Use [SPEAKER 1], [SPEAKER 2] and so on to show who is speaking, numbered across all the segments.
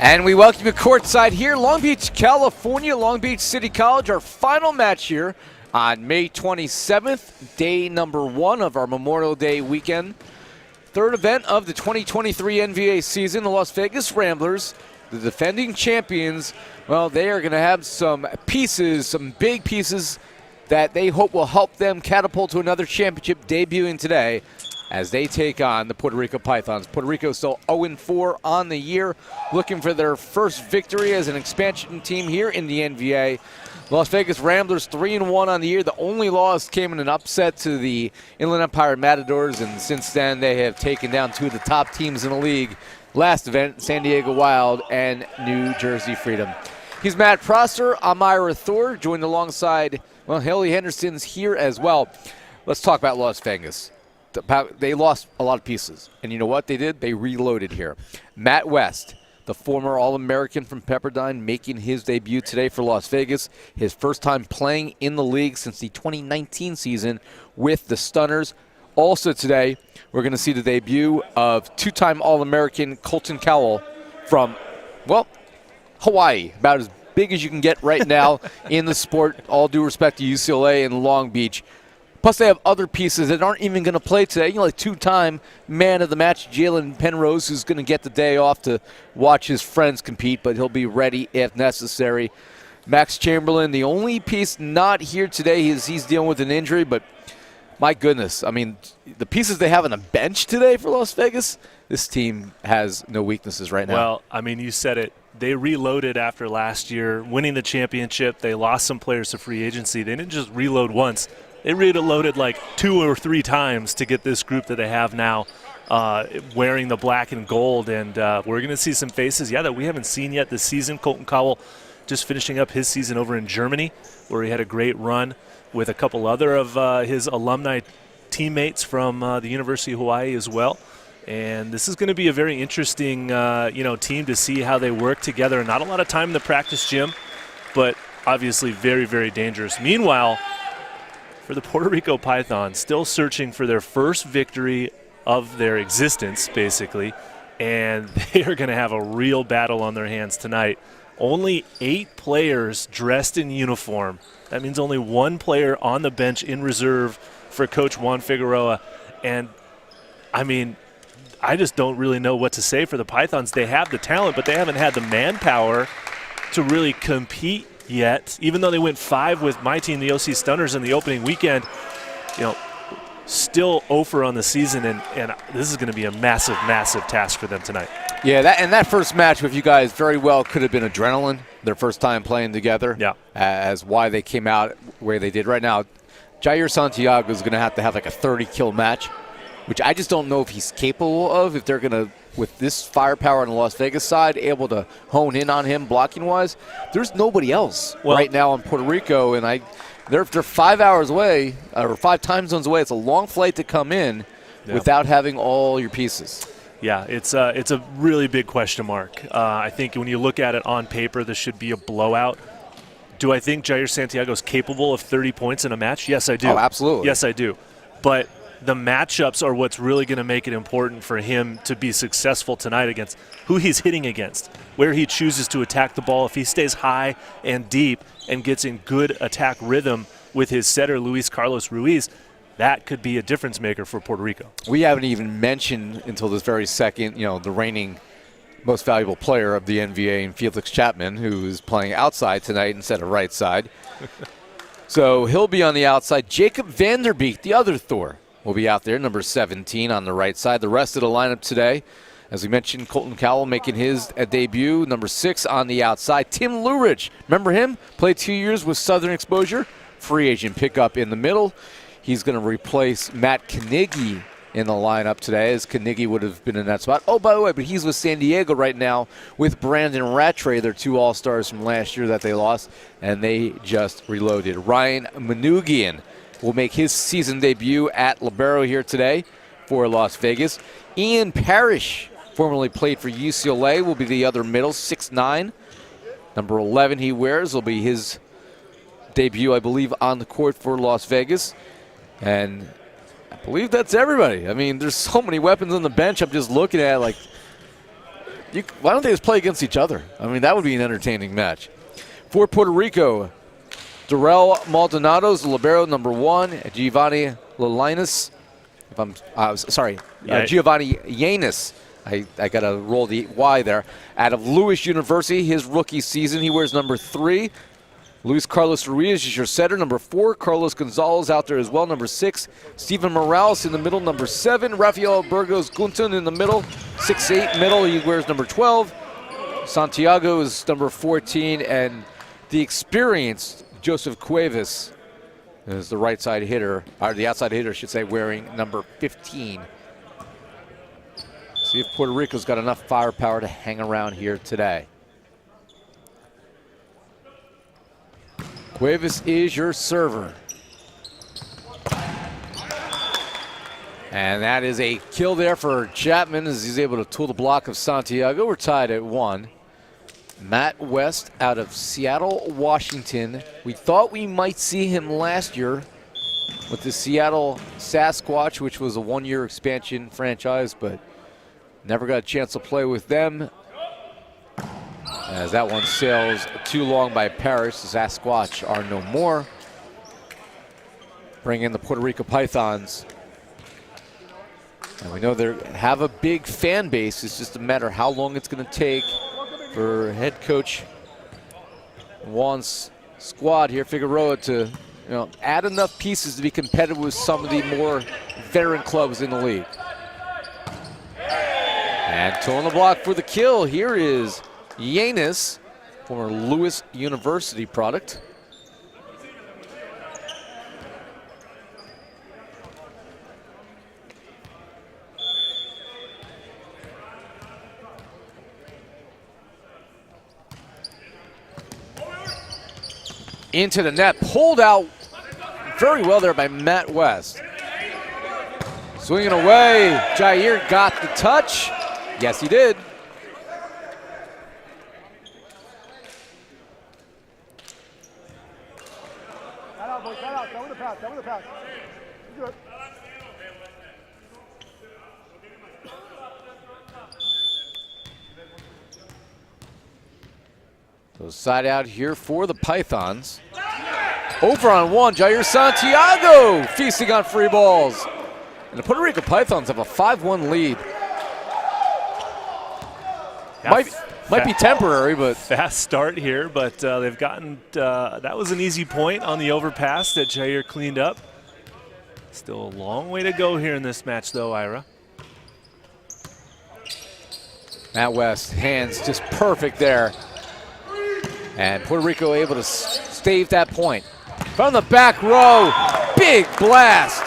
[SPEAKER 1] And we welcome you courtside here, Long Beach, California, Long Beach City College. Our final match here on May 27th, day number 1 of our Memorial Day weekend. Third event of the 2023 NVA season. The Las Vegas Ramblers, the defending champions, well, they are going to have some pieces, some big pieces that they hope will help them catapult to another championship debuting today as they take on the Puerto Rico Pythons. Puerto Rico still 0-4 on the year, looking for their first victory as an expansion team here in the NVA. Las Vegas Ramblers 3-1 on the year. The only loss came in an upset to the Inland Empire Matadors, and since then they have taken down 2 of the top teams in the league. Last event, San Diego Wild and New Jersey Freedom. He's Matt Prosser, Amira Thor, joined alongside, well, Haley Henderson's here as well. Let's talk about Las Vegas. They lost a lot of pieces, and you know what they did? They reloaded here. Matt West, the former All-American from Pepperdine, making his debut today for Las Vegas. His first time playing in the league since the 2019 season with the Stunners. Also today, we're going to see the debut of 2-time All-American Colton Cowell from, well, Hawaii, about as big as you can get right now in the sport. All due respect to UCLA and Long Beach. Plus, they have other pieces that aren't even going to play today. You know, like 2-time man of the match, Jalen Penrose, who's going to get the day off to watch his friends compete, but he'll be ready if necessary. Max Chamberlain, the only piece not here today, he's dealing with an injury, but my goodness, I mean, the pieces they have on the bench today for Las Vegas, this team has no weaknesses right now.
[SPEAKER 2] Well, I mean, you said it. They reloaded after last year, winning the championship. They lost some players to free agency. They didn't just reload once. They reloaded like 2 or 3 times to get this group that they have now wearing the black and gold. And we're going to see some faces, that we haven't seen yet this season. Colton Cowell just finishing up his season over in Germany, where he had a great run with a couple other of his alumni teammates from the University of Hawaii as well. And this is going to be a very interesting team to see how they work together. Not a lot of time in the practice gym, but obviously very, very dangerous. Meanwhile, for the Puerto Rico Pythons, still searching for their first victory of their existence, basically, and they are going to have a real battle on their hands tonight. Only 8 players dressed in uniform. That means only 1 player on the bench in reserve for Coach Juan Figueroa. And, I mean, I just don't really know what to say for the Pythons. They have the talent, but they haven't had the manpower to really compete yet. Even though they went 5 with my team, the OC Stunners, in the opening weekend, still 0 on the season, and this is going to be a massive, massive task for them tonight.
[SPEAKER 1] Yeah, that first match with you guys very well could have been adrenaline, their first time playing together.
[SPEAKER 2] Yeah. As
[SPEAKER 1] why they came out where they did. Right now, Jair Santiago is going to have like a 30-kill match, which I just don't know if he's capable of, if they're going to, with this firepower on the Las Vegas side, able to hone in on him blocking-wise. There's nobody else right now in Puerto Rico, and they're 5 hours away, or 5 time zones away. It's a long flight to come in without having all your pieces.
[SPEAKER 2] Yeah, it's a really big question mark. I think when you look at it on paper, this should be a blowout. Do I think Jair Santiago is capable of 30 points in a match? Yes, I do.
[SPEAKER 1] Oh, absolutely.
[SPEAKER 2] Yes, I do. But the matchups are what's really going to make it important for him to be successful tonight against who he's hitting against, where he chooses to attack the ball. If he stays high and deep and gets in good attack rhythm with his setter, Luis Carlos Ruiz, that could be a difference maker for Puerto Rico.
[SPEAKER 1] We haven't even mentioned until this very second, the reigning most valuable player of the NVA, and Felix Chapman, who is playing outside tonight instead of right side. So he'll be on the outside. Jacob Vanderbeek, the other Thor, will be out there, number 17 on the right side. The rest of the lineup today, as we mentioned, Colton Cowell making his debut, number 6 on the outside. Tim Luridge, remember him? Played 2 years with Southern Exposure. Free agent pickup in the middle. He's going to replace Matt Carnegie in the lineup today, as Carnegie would have been in that spot. Oh, by the way, but he's with San Diego right now with Brandon Rattray, their 2 All-Stars from last year that they lost, and they just reloaded. Ryan Manugian will make his season debut at Libero here today for Las Vegas. Ian Parrish, formerly played for UCLA, will be the other middle, 6'9". Number 11 he wears will be his debut, I believe, on the court for Las Vegas. And I believe that's everybody. I mean, there's so many weapons on the bench. I'm just looking at it like Why don't they just play against each other? I mean, that would be an entertaining match. For Puerto Rico, Darrell Maldonado's the libero, number 1. Giovanni Lalinas. Giovanni Yannis. I got to roll the Y there. Out of Lewis University, his rookie season, he wears number 3. Luis Carlos Ruiz is your setter, number 4. Carlos Gonzalez out there as well, number 6. Steven Morales in the middle, number 7. Rafael Burgos Gunton in the middle, 6'8" middle, he wears number 12. Santiago is number 14, and the experienced Joseph Cuevas is the right side hitter, or the outside hitter, I should say, wearing number 15. See if Puerto Rico's got enough firepower to hang around here today. Cuevas is your server. And that is a kill there for Chapman as he's able to tool the block of Santiago. We're tied at 1. Matt West out of Seattle, Washington. We thought we might see him last year with the Seattle Sasquatch, which was a 1-year expansion franchise, but never got a chance to play with them. As that one sails too long by Parrish, the Sasquatch are no more. Bring in the Puerto Rico Pythons. And we know they have a big fan base. It's just a matter how long it's going to take for head coach Juan's squad here, Figueroa, to add enough pieces to be competitive with some of the more veteran clubs in the league. And towing the block for the kill here is Yannis, former Lewis University product. Into the net, pulled out very well there by Matt West. Swinging away, Jair got the touch. Yes, he did. So side out here for the Pythons. Over on 1, Jair Santiago feasting on free balls. And the Puerto Rico Pythons have a 5-1 lead. Might be temporary, but
[SPEAKER 2] fast start here, but they've gotten, that was an easy point on the overpass that Jair cleaned up. Still a long way to go here in this match though, Ira.
[SPEAKER 1] Matt West, hands just perfect there. And Puerto Rico able to stave that point. From the back row, big blast.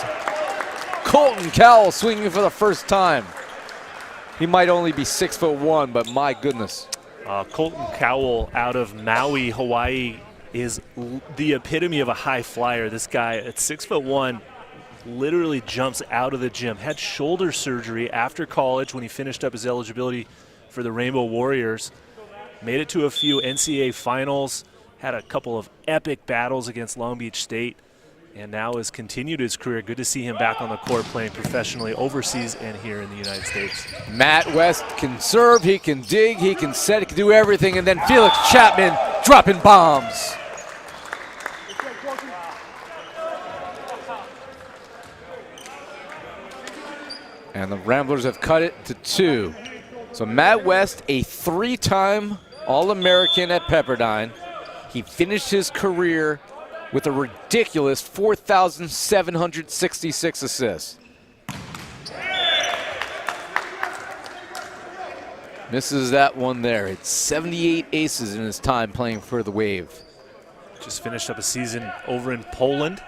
[SPEAKER 1] Colton Cowell swinging for the first time. He might only be 6'1", but my goodness.
[SPEAKER 2] Colton Cowell out of Maui, Hawaii, is the epitome of a high flyer. This guy at 6'1", literally jumps out of the gym. Had shoulder surgery after college when he finished up his eligibility for the Rainbow Warriors. Made it to a few NCAA finals, had a couple of epic battles against Long Beach State, and now has continued his career. Good to see him back on the court playing professionally overseas and here in the United States.
[SPEAKER 1] Matt West can serve, he can dig, he can set, he can do everything, and then Felix Chapman dropping bombs. And the Ramblers have cut it to 2. So Matt West, a 3-time All-American at Pepperdine. He finished his career with a ridiculous 4,766 assists. Misses that one there. It's 78 aces in his time playing for the Wave.
[SPEAKER 2] Just finished up a season over in Poland.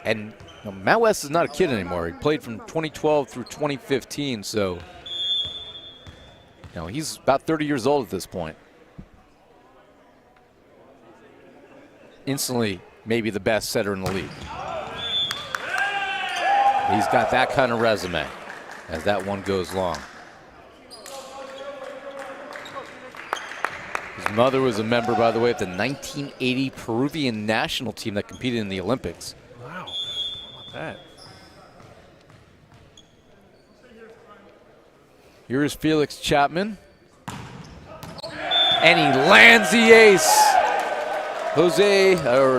[SPEAKER 1] And Matt West is not a kid anymore. He played from 2012 through 2015, so he's about 30 years old at this point. Instantly, maybe the best setter in the league. He's got that kind of resume as that one goes long. His mother was a member, by the way, of the 1980 Peruvian national team that competed in the Olympics.
[SPEAKER 2] Wow, how about that?
[SPEAKER 1] Here's Felix Chapman. And he lands the ace.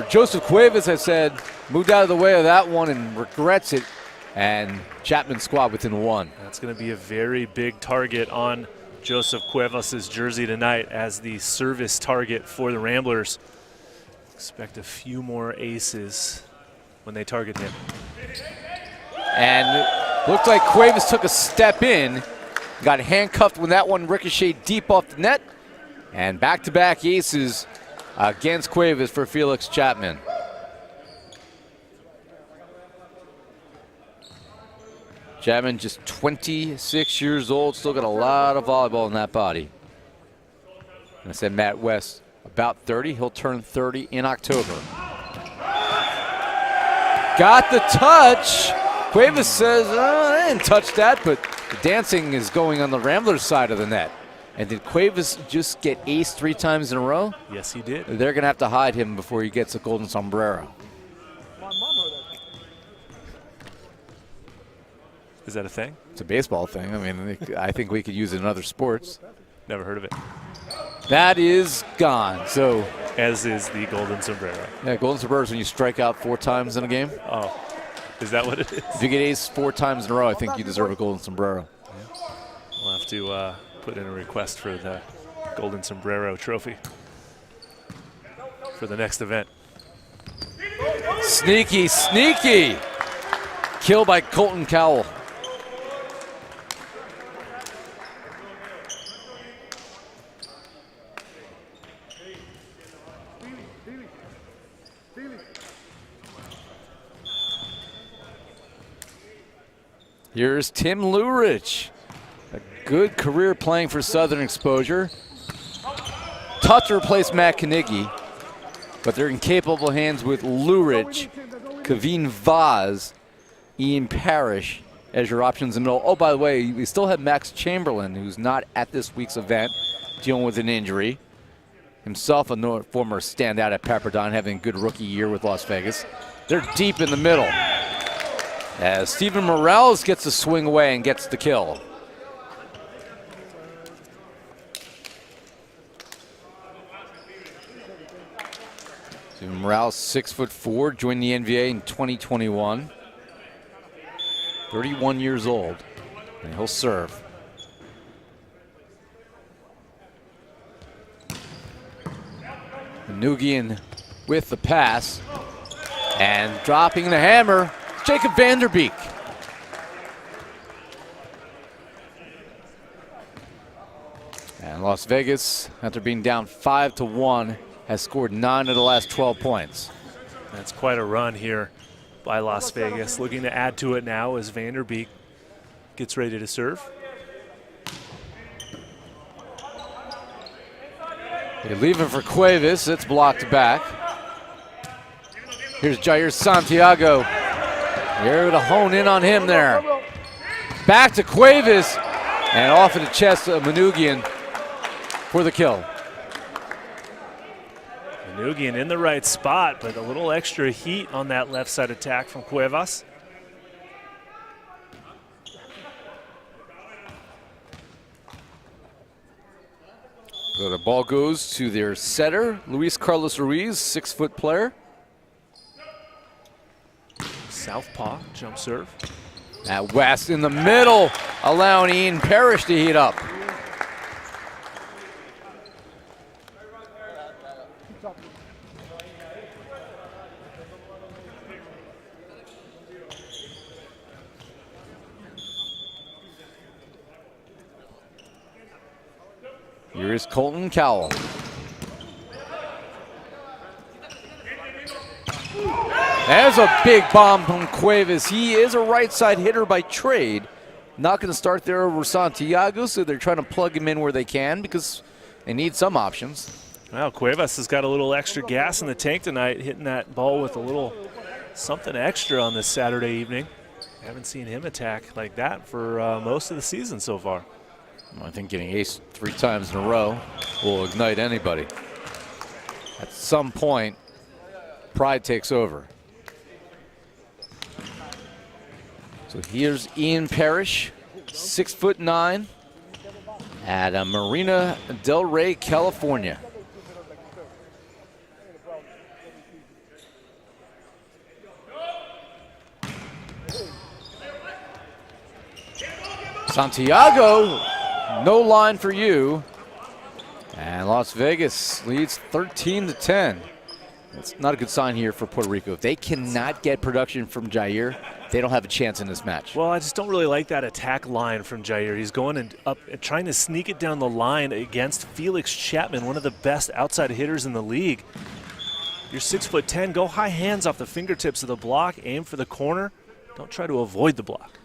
[SPEAKER 1] Joseph Cuevas, I said, moved out of the way of that one and regrets it. And Chapman squad within one.
[SPEAKER 2] That's going to be a very big target on Joseph Cuevas' jersey tonight as the service target for the Ramblers. Expect a few more aces when they target him.
[SPEAKER 1] And it looked like Cuevas took a step in, got handcuffed when that one ricocheted deep off the net, and back-to-back aces against Cuevas for Felix Chapman. Chapman just 26 years old, still got a lot of volleyball in that body. And I said Matt West, about 30. He'll turn 30 in October. Got the touch. Cuevas says, I didn't touch that, but the dancing is going on the Ramblers side of the net. And did Cuevas just get ace 3 times in a row?
[SPEAKER 2] Yes, he did.
[SPEAKER 1] They're going to have to hide him before he gets a golden sombrero.
[SPEAKER 2] Is that a thing?
[SPEAKER 1] It's a baseball thing. I mean, I think we could use it in other sports.
[SPEAKER 2] Never heard of it.
[SPEAKER 1] That is gone. So,
[SPEAKER 2] as is the golden sombrero.
[SPEAKER 1] Yeah, golden sombrero is when you strike out 4 times in a game.
[SPEAKER 2] Oh, is that what it is?
[SPEAKER 1] If you get ace 4 times in a row, I think you deserve a golden sombrero.
[SPEAKER 2] Yeah. We'll have to put in a request for the golden sombrero trophy for the next event.
[SPEAKER 1] Sneaky, sneaky. Kill by Colton Cowell. Here's Tim Lurich. A good career playing for Southern Exposure. Tough to replace Matt Knigge, but they're in capable hands with Lurich, Kaveen Vaz, Ian Parrish as your options in the middle. Oh, by the way, we still have Max Chamberlain, who's not at this week's event, dealing with an injury. Himself a former standout at Pepperdine, having a good rookie year with Las Vegas. They're deep in the middle, as Steven Morales gets a swing away and gets the kill. Steven Morales, 6'4", joined the NVA in 2021. 31 years old, and he'll serve. Manugian with the pass, and dropping the hammer, Jacob Vanderbeek. And Las Vegas, after being down 5-1, has scored 9 of the last 12 points.
[SPEAKER 2] That's quite a run here by Las Vegas. Looking to add to it now as Vanderbeek gets ready to serve.
[SPEAKER 1] They leave it for Cuevas. It's blocked back. Here's Jair Santiago. You're able to hone in on him there. Back to Cuevas, and off of the chest of Manugian for the kill.
[SPEAKER 2] Manugian in the right spot, but a little extra heat on that left side attack from Cuevas.
[SPEAKER 1] So the ball goes to their setter, Luis Carlos Ruiz, 6-foot player.
[SPEAKER 2] Southpaw jump serve.
[SPEAKER 1] At West in the middle, allowing Ian Parrish to heat up. Here is Colton Cowell. There's a big bomb from Cuevas. He is a right side hitter by trade. Not going to start there over Santiago, so they're trying to plug him in where they can because they need some options.
[SPEAKER 2] Well, Cuevas has got a little extra gas in the tank tonight, hitting that ball with a little something extra on this Saturday evening. Haven't seen him attack like that for most of the season so far.
[SPEAKER 1] I think getting ace 3 times in a row will ignite anybody. At some point, pride takes over. So here's Ian Parrish, 6'9", at Marina Del Rey, California. Santiago, no line for you. And Las Vegas leads 13-10. That's not a good sign here for Puerto Rico. If they cannot get production from Jair, they don't have a chance in this match.
[SPEAKER 2] Well, I just don't really like that attack line from Jair. He's going and up and trying to sneak it down the line against Felix Chapman, one of the best outside hitters in the league. You're 6'10", go high hands off the fingertips of the block, aim for the corner. Don't try to avoid the block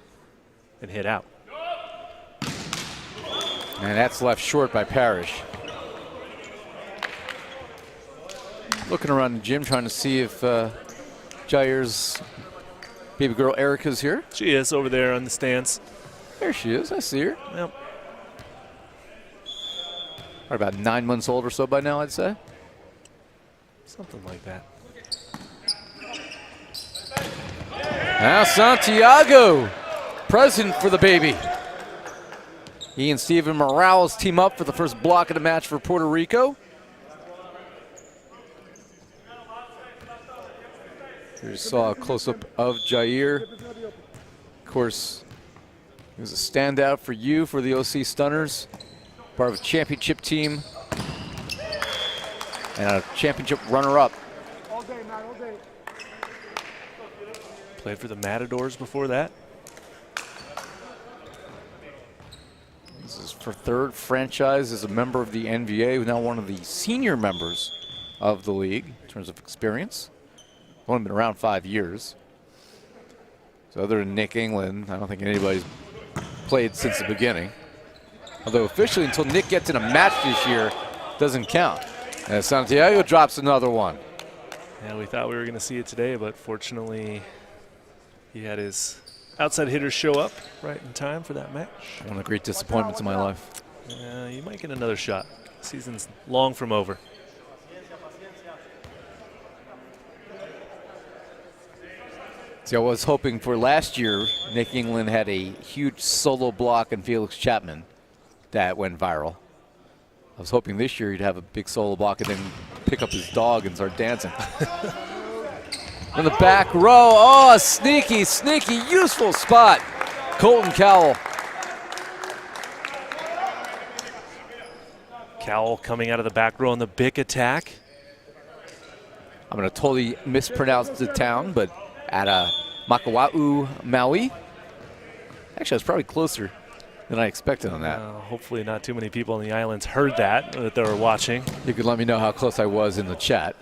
[SPEAKER 2] and hit out.
[SPEAKER 1] And that's left short by Parrish. Looking around the gym trying to see if Jair's baby girl Erica's here.
[SPEAKER 2] She is over there on the stands.
[SPEAKER 1] There she is. I see her.
[SPEAKER 2] Yep.
[SPEAKER 1] Probably about 9 months old or so by now, I'd say.
[SPEAKER 2] Something like that.
[SPEAKER 1] Now Santiago, present for the baby. He and Steven Morales team up for the first block of the match for Puerto Rico. You just saw a close-up of Jair. Of course, he was a standout for you for the OC Stunners, part of a championship team, and a championship runner-up.
[SPEAKER 2] Played for the Matadors before that.
[SPEAKER 1] This is for third franchise as a member of the NVA, now one of the senior members of the league in terms of experience. Only been around 5 years. So other than Nick England, I don't think anybody's played since the beginning. Although officially until Nick gets in a match this year, doesn't count. And Santiago drops another one.
[SPEAKER 2] Yeah, we thought we were going to see it today, but fortunately he had his outside hitters show up right in time for that match.
[SPEAKER 1] One of the great disappointments in my life.
[SPEAKER 2] You might get another shot. Season's long from over.
[SPEAKER 1] See, I was hoping for last year, Nick England had a huge solo block in Felix Chapman that went viral. I was hoping this year he'd have a big solo block and then pick up his dog and start dancing. In the back row, oh, a sneaky, sneaky, useful spot. Colton Cowell.
[SPEAKER 2] Cowell coming out of the back row on the big attack.
[SPEAKER 1] I'm going to totally mispronounce the town, but at Makawa'u, Maui. Actually, I was probably closer than I expected on that.
[SPEAKER 2] Hopefully not too many people on the islands heard that they were watching.
[SPEAKER 1] You could let me know how close I was in the chat.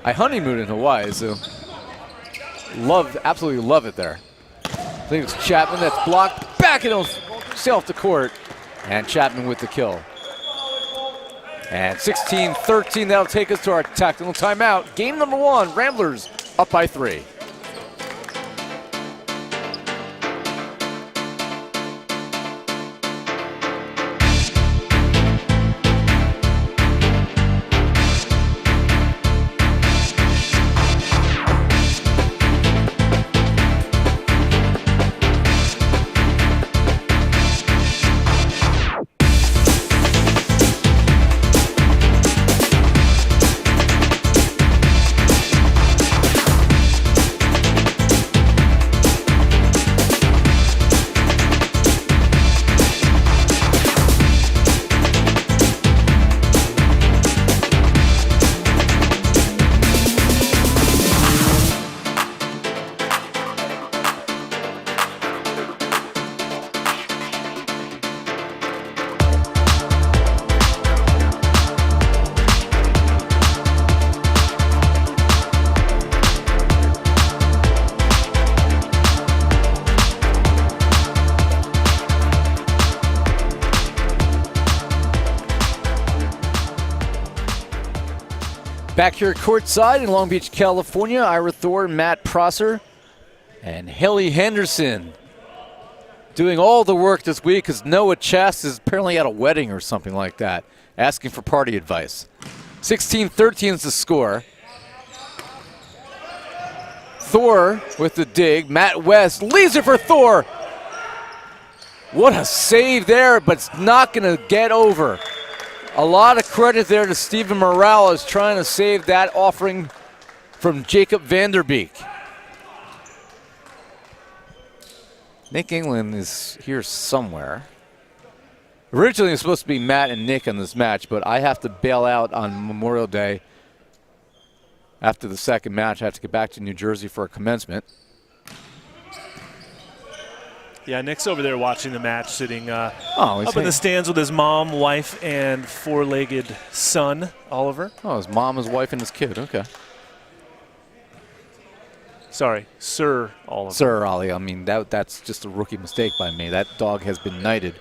[SPEAKER 1] I honeymooned in Hawaii, so absolutely love it there. I think it's Chapman that's blocked, back himself to court, and Chapman with the kill. And 16-13, that'll take us to our tactical timeout. Game number 1, Ramblers up by 3. Back here courtside in Long Beach, California, Ira Thor, Matt Prosser, and Haley Henderson doing all the work this week because Noah Chast is apparently at a wedding or something like that, asking for party advice. 16-13 is the score. Thor with the dig. Matt West leaves it for Thor. What a save there, but it's not going to get over. A lot of credit there to Steven Morales trying to save that offering from Jacob Vanderbeek. Nick England is here somewhere. Originally, it was supposed to be Matt and Nick on this match, but I have to bail out on Memorial Day. After the second match, I have to get back to New Jersey for a commencement.
[SPEAKER 2] Yeah, Nick's over there watching the match, sitting up
[SPEAKER 1] in
[SPEAKER 2] the stands with his mom, wife, and four-legged son, Oliver.
[SPEAKER 1] Oh, his mom, his wife, and his kid. Okay.
[SPEAKER 2] Sorry, Sir Oliver.
[SPEAKER 1] Sir Ollie. I mean, that's just a rookie mistake by me. That dog has been knighted.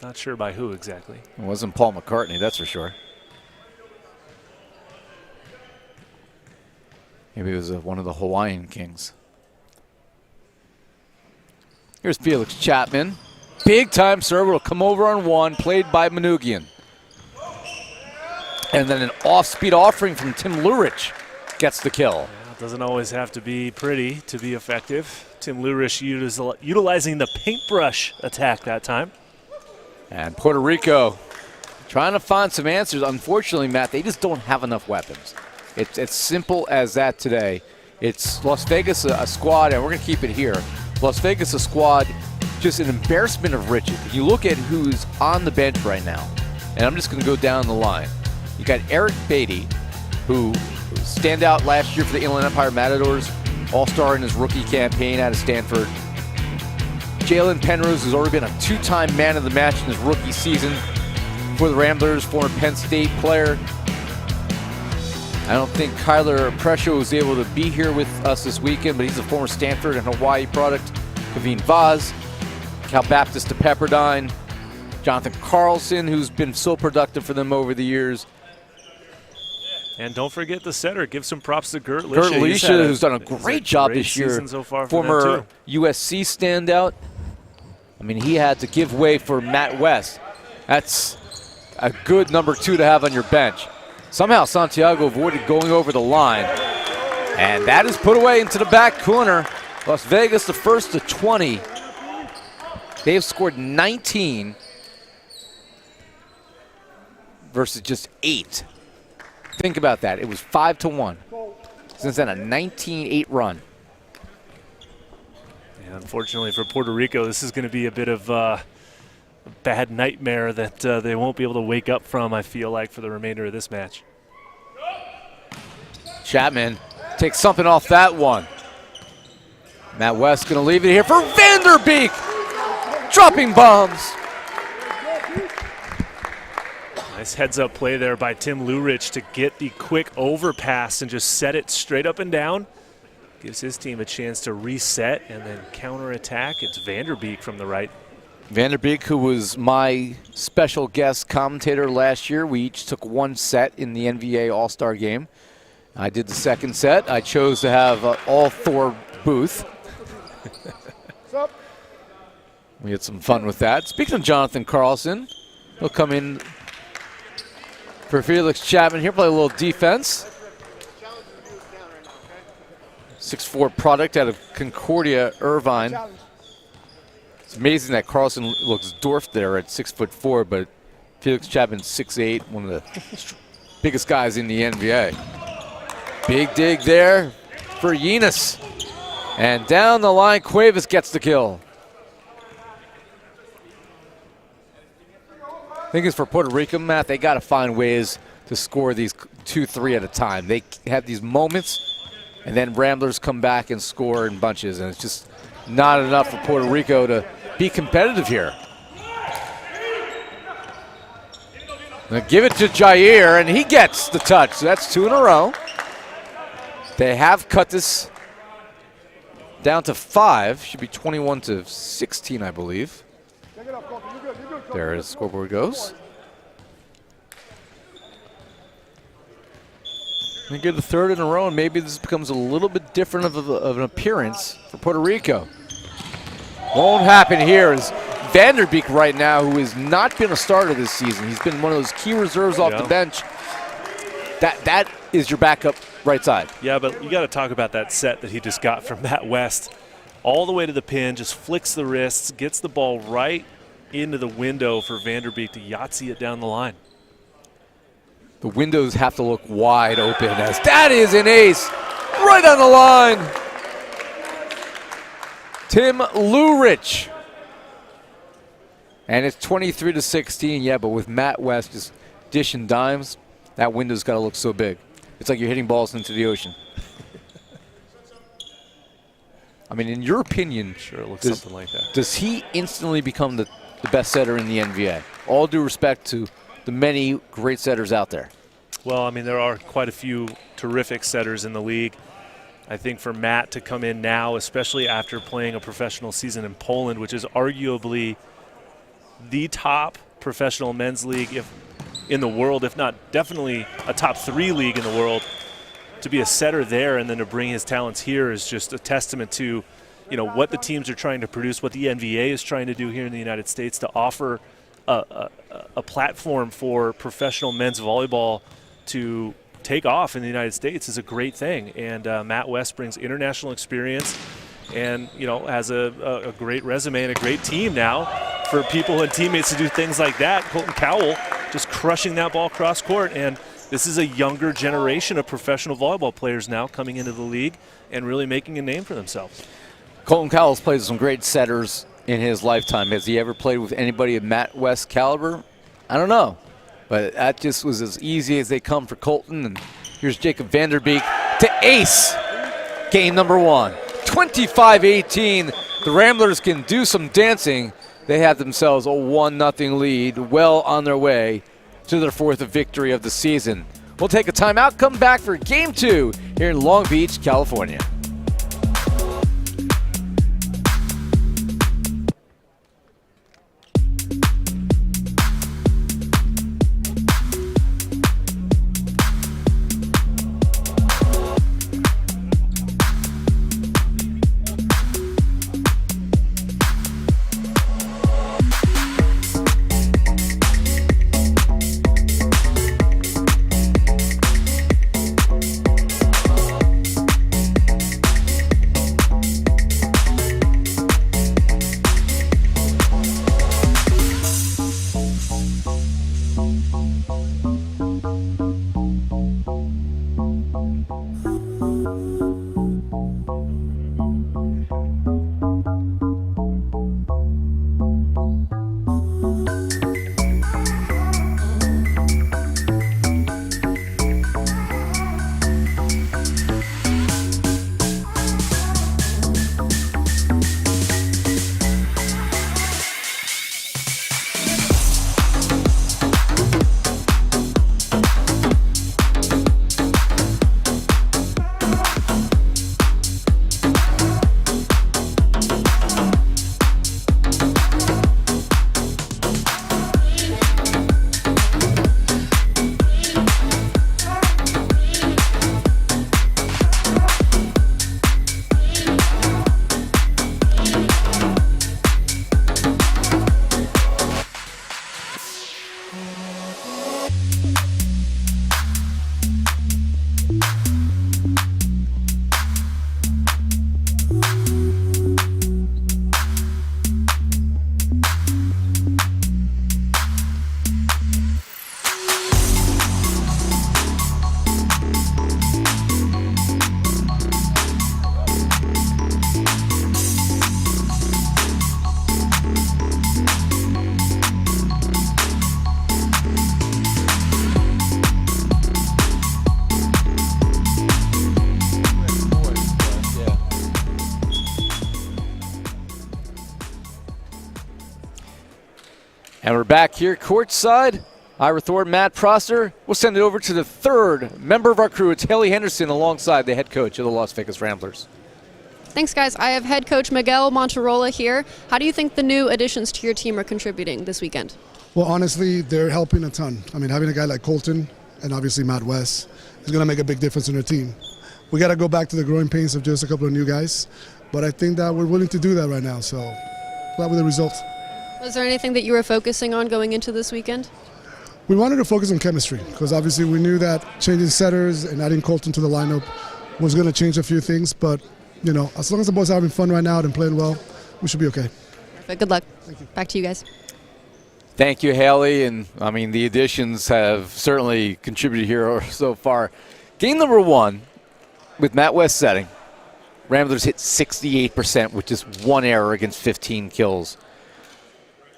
[SPEAKER 2] Not sure by who exactly.
[SPEAKER 1] It wasn't Paul McCartney, that's for sure. Maybe it was one of the Hawaiian kings. Here's Felix Chapman. Big time server will come over on one, played by Manoogian. And then an off-speed offering from Tim Lurich gets the kill.
[SPEAKER 2] Yeah, it doesn't always have to be pretty to be effective. Tim Lurich utilizing the paintbrush attack that time.
[SPEAKER 1] And Puerto Rico trying to find some answers. Unfortunately, Matt, they just don't have enough weapons. It's as simple as that today. It's Las Vegas, a squad, and we're going to keep it here. Las Vegas, a squad, just an embarrassment of riches. You look at who's on the bench right now, and I'm just going to go down the line. You got Eric Beatty, who stand out last year for the Inland Empire Matadors, all-star in his rookie campaign out of Stanford. Jalen Penrose has already been a two-time man of the match in his rookie season for the Ramblers, former Penn State player. I don't think Kyler Prescio was able to be here with us this weekend, but he's a former Stanford and Hawaii product. Kaveen Vaz, Cal Baptist to Pepperdine, Jonathan Carlson, who's been so productive for them over the years.
[SPEAKER 2] And don't forget the setter. Give some props to Gert Lisha.
[SPEAKER 1] Gert Lisha, who's done a great job this year.
[SPEAKER 2] So far
[SPEAKER 1] former USC standout. I mean, he had to give way for Matt West. That's a good number two to have on your bench. Somehow Santiago avoided going over the line. And that is put away into the back corner. Las Vegas the first to 20. They've scored 19 versus just 8. Think about that. It was 5-1. Since then, a 19-8 run.
[SPEAKER 2] Yeah, unfortunately for Puerto Rico, this is going to be a bit of a bad nightmare that they won't be able to wake up from, I feel like, for the remainder of this match.
[SPEAKER 1] Chapman takes something off that one. Matt West going to leave it here for Vanderbeek. Dropping bombs.
[SPEAKER 2] Nice heads-up play there by Tim Lurich to get the quick overpass and just set it straight up and down. Gives his team a chance to reset and then counterattack. It's Vanderbeek from the right.
[SPEAKER 1] Vanderbeek, who was my special guest commentator last year. We each took one set in the NVA All-Star game. I did the second set. I chose to have all Thor booth. We had some fun with that. Speaking of Jonathan Carlson, he'll come in for Felix Chapman here, play a little defense. 6'4" product out of Concordia, Irvine. It's amazing that Carlson looks dwarfed there at 6'4", but Felix Chapman's 6'8", one of the biggest guys in the NVA. Big dig there for Yenis. And down the line, Cuevas gets the kill. I think it's for Puerto Rico, Matt, they got to find ways to score these 2-3 at a time. They have these moments, and then Ramblers come back and score in bunches, and it's just not enough for Puerto Rico to be competitive here. Now give it to Jair, and he gets the touch. So that's 2 in a row. They have cut this down to 5. Should be 21-16, I believe. There his scoreboard goes. We get the 3rd in a row, and maybe this becomes a little bit different of an appearance for Puerto Rico. Won't happen here as Vanderbeek right now, who has not been a starter this season. He's been one of those key reserves off the bench. That is your backup right side.
[SPEAKER 2] Yeah, but you got to talk about that set that he just got from Matt West. all the way to the pin, just flicks the wrists, gets the ball right into the window for Vanderbeek to Yahtzee it down the line.
[SPEAKER 1] The windows have to look wide open as that is an ace right on the line. Tim Lurich. And it's 23-16, yeah, but with Matt West just dishing dimes, that window's got to look so big. It's like you're hitting balls into the ocean. I mean, in your opinion,
[SPEAKER 2] sure, it looks something like that.
[SPEAKER 1] Does he instantly become the best setter in the NVA? All due respect to the many great setters out there.
[SPEAKER 2] Well, I mean, there are quite a few terrific setters in the league. I think for Matt to come in now, especially after playing a professional season in Poland, which is arguably the top professional men's league in the world, if not definitely a top 3 league in the world, to be a setter there and then to bring his talents here is just a testament to, what the teams are trying to produce, what the NVA is trying to do here in the United States to offer a platform for professional men's volleyball to take off in the United States is a great thing. And Matt West brings international experience and, has a great resume and a great team now for people and teammates to do things like that. Colton Cowell just crushing that ball cross court. And this is a younger generation of professional volleyball players now coming into the league and really making a name for themselves.
[SPEAKER 1] Colton Cowell's played with some great setters in his lifetime. Has he ever played with anybody of Matt West caliber? I don't know. But that just was as easy as they come for Colton. And here's Jacob Vanderbeek to ace game number 1. 25-18. The Ramblers can do some dancing. They have themselves a 1-0 lead, well on their way to their 4th victory of the season. We'll take a timeout, come back for game 2 here in Long Beach, California. And we're back here courtside. Ira Thornton, Matt Prosser. We'll send it over to the 3rd member of our crew. It's Haley Henderson alongside the head coach of the Las Vegas Ramblers.
[SPEAKER 3] Thanks, guys. I have head coach Miguel Monterola here. How do you think the new additions to your team are contributing this weekend?
[SPEAKER 4] Well, honestly, they're helping a ton. I mean, having a guy like Colton and obviously Matt West is going to make a big difference in our team. We got to go back to the growing pains of just a couple of new guys, but I think that we're willing to do that right now, so glad with the results.
[SPEAKER 3] Was there anything that you were focusing on going into this weekend?
[SPEAKER 4] We wanted to focus on chemistry because obviously we knew that changing setters and adding Colton to the lineup was going to change a few things, but you know, as long as the boys are having fun right now and playing well, we should be okay.
[SPEAKER 3] Perfect. Good luck. Back to you guys.
[SPEAKER 1] Thank you, Haley. And, I mean, the additions have certainly contributed here so far. Game number 1 with Matt West setting. Ramblers hit 68% with just 1 error against 15 kills.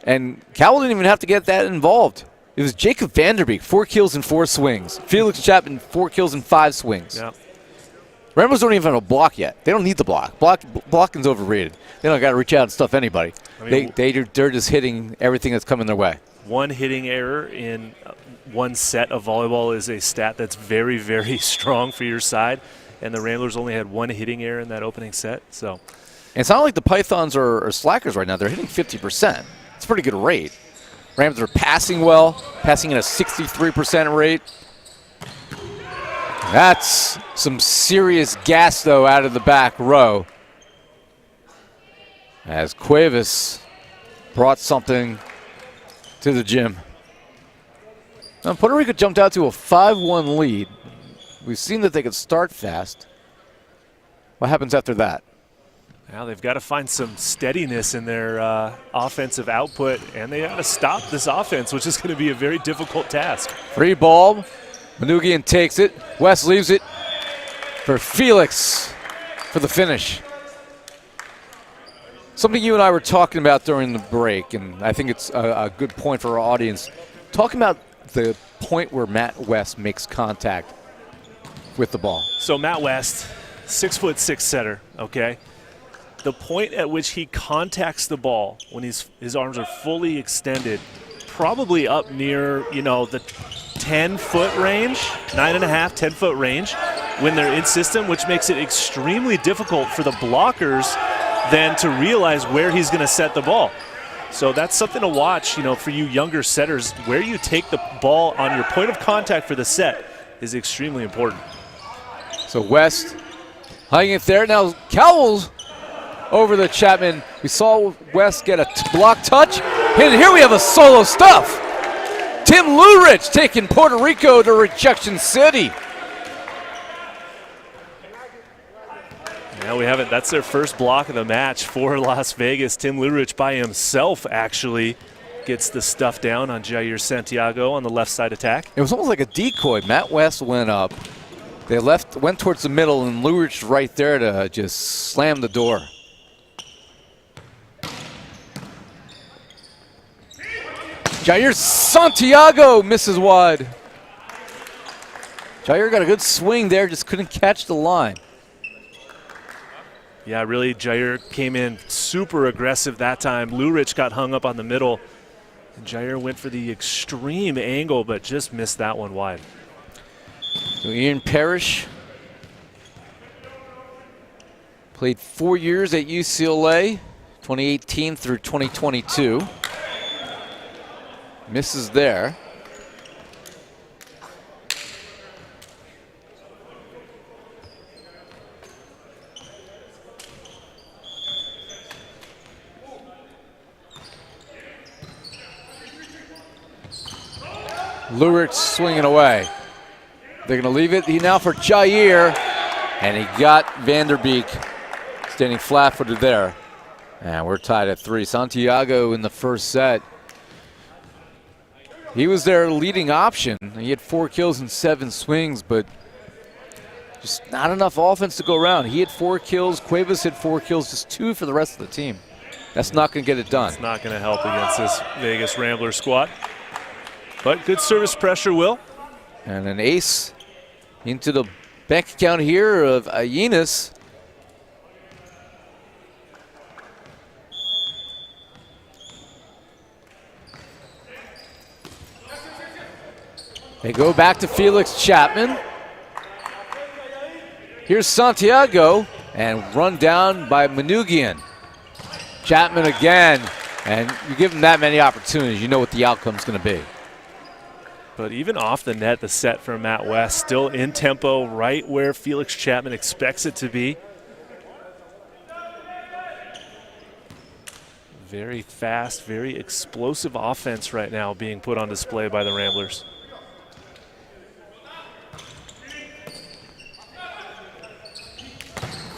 [SPEAKER 1] And Cowell didn't even have to get that involved. It was Jacob Vanderbeek, 4 kills and 4 swings. Felix Chapman, 4 kills and 5 swings.
[SPEAKER 2] Yep.
[SPEAKER 1] Ramblers don't even have a block yet. They don't need the block. Blocking's overrated. They don't got to reach out and stuff anybody. I mean, they're just hitting everything that's coming their way. 1
[SPEAKER 2] hitting error in 1 set of volleyball is a stat that's very, very strong for your side. And the Ramblers only had 1 hitting error in that opening set. So,
[SPEAKER 1] and it's not like the Pythons are slackers right now. They're hitting 50%. It's a pretty good rate. Ramblers are passing well, passing at a 63% rate. That's some serious gas, though, out of the back row. As Cuevas brought something to the gym. Now, Puerto Rico jumped out to a 5-1 lead. We've seen that they could start fast. What happens after that?
[SPEAKER 2] Now they've got to find some steadiness in their offensive output, and they got to stop this offense, which is going to be a very difficult task.
[SPEAKER 1] Free ball. Manugian takes it. West leaves it for Felix for the finish. Something you and I were talking about during the break, and I think it's a good point for our audience. Talking about the point where Matt West makes contact with the ball.
[SPEAKER 2] So Matt West, 6'6" setter, okay? The point at which he contacts the ball when his arms are fully extended, probably up near, you know, the 10-foot range, 9.5, 10-foot range when they're in system, which makes it extremely difficult for the blockers then to realize where he's going to set the ball. So that's something to watch, you know, for you younger setters. Where you take the ball on your point of contact for the set is extremely important.
[SPEAKER 1] So West hanging it there. Now Cowell's over the Chapman. We saw West get a block touch. And here we have a solo stuff. Tim Lurich taking Puerto Rico to Rejection City.
[SPEAKER 2] Now we haven't. That's their first block of the match for Las Vegas. Tim Lurich by himself actually gets the stuff down on Jair Santiago on the left side attack.
[SPEAKER 1] It was almost like a decoy. Matt West went up. They went towards the middle, and Lurich right there to just slam the door. Jair Santiago misses wide. Jair got a good swing there, just couldn't catch the line.
[SPEAKER 2] Yeah, really, Jair came in super aggressive that time. Lurich got hung up on the middle. And Jair went for the extreme angle, but just missed that one wide.
[SPEAKER 1] So Ian Parrish played 4 years at UCLA, 2018 through 2022. Misses there. Lurich swinging away. They're going to leave it now for Jair, and he got Vanderbeek standing flat-footed there. And we're tied at 3. Santiago in the first set. He was their leading option. He had 4 kills and 7 swings, but just not enough offense to go around. He had 4 kills. Cuevas had 4 kills, just 2 for the rest of the team. That's not going to get it done.
[SPEAKER 2] It's not going to help against this Vegas Rambler squad. But good service pressure, Will.
[SPEAKER 1] And an ace into the bank account here of Ayenis. They go back to Felix Chapman. Here's Santiago, and run down by Manugian. Chapman again, and you give him that many opportunities, you know what the outcome's going to be.
[SPEAKER 2] But even off the net, the set from Matt West, still in tempo, right where Felix Chapman expects it to be. Very fast, very explosive offense right now being put on display by the Ramblers.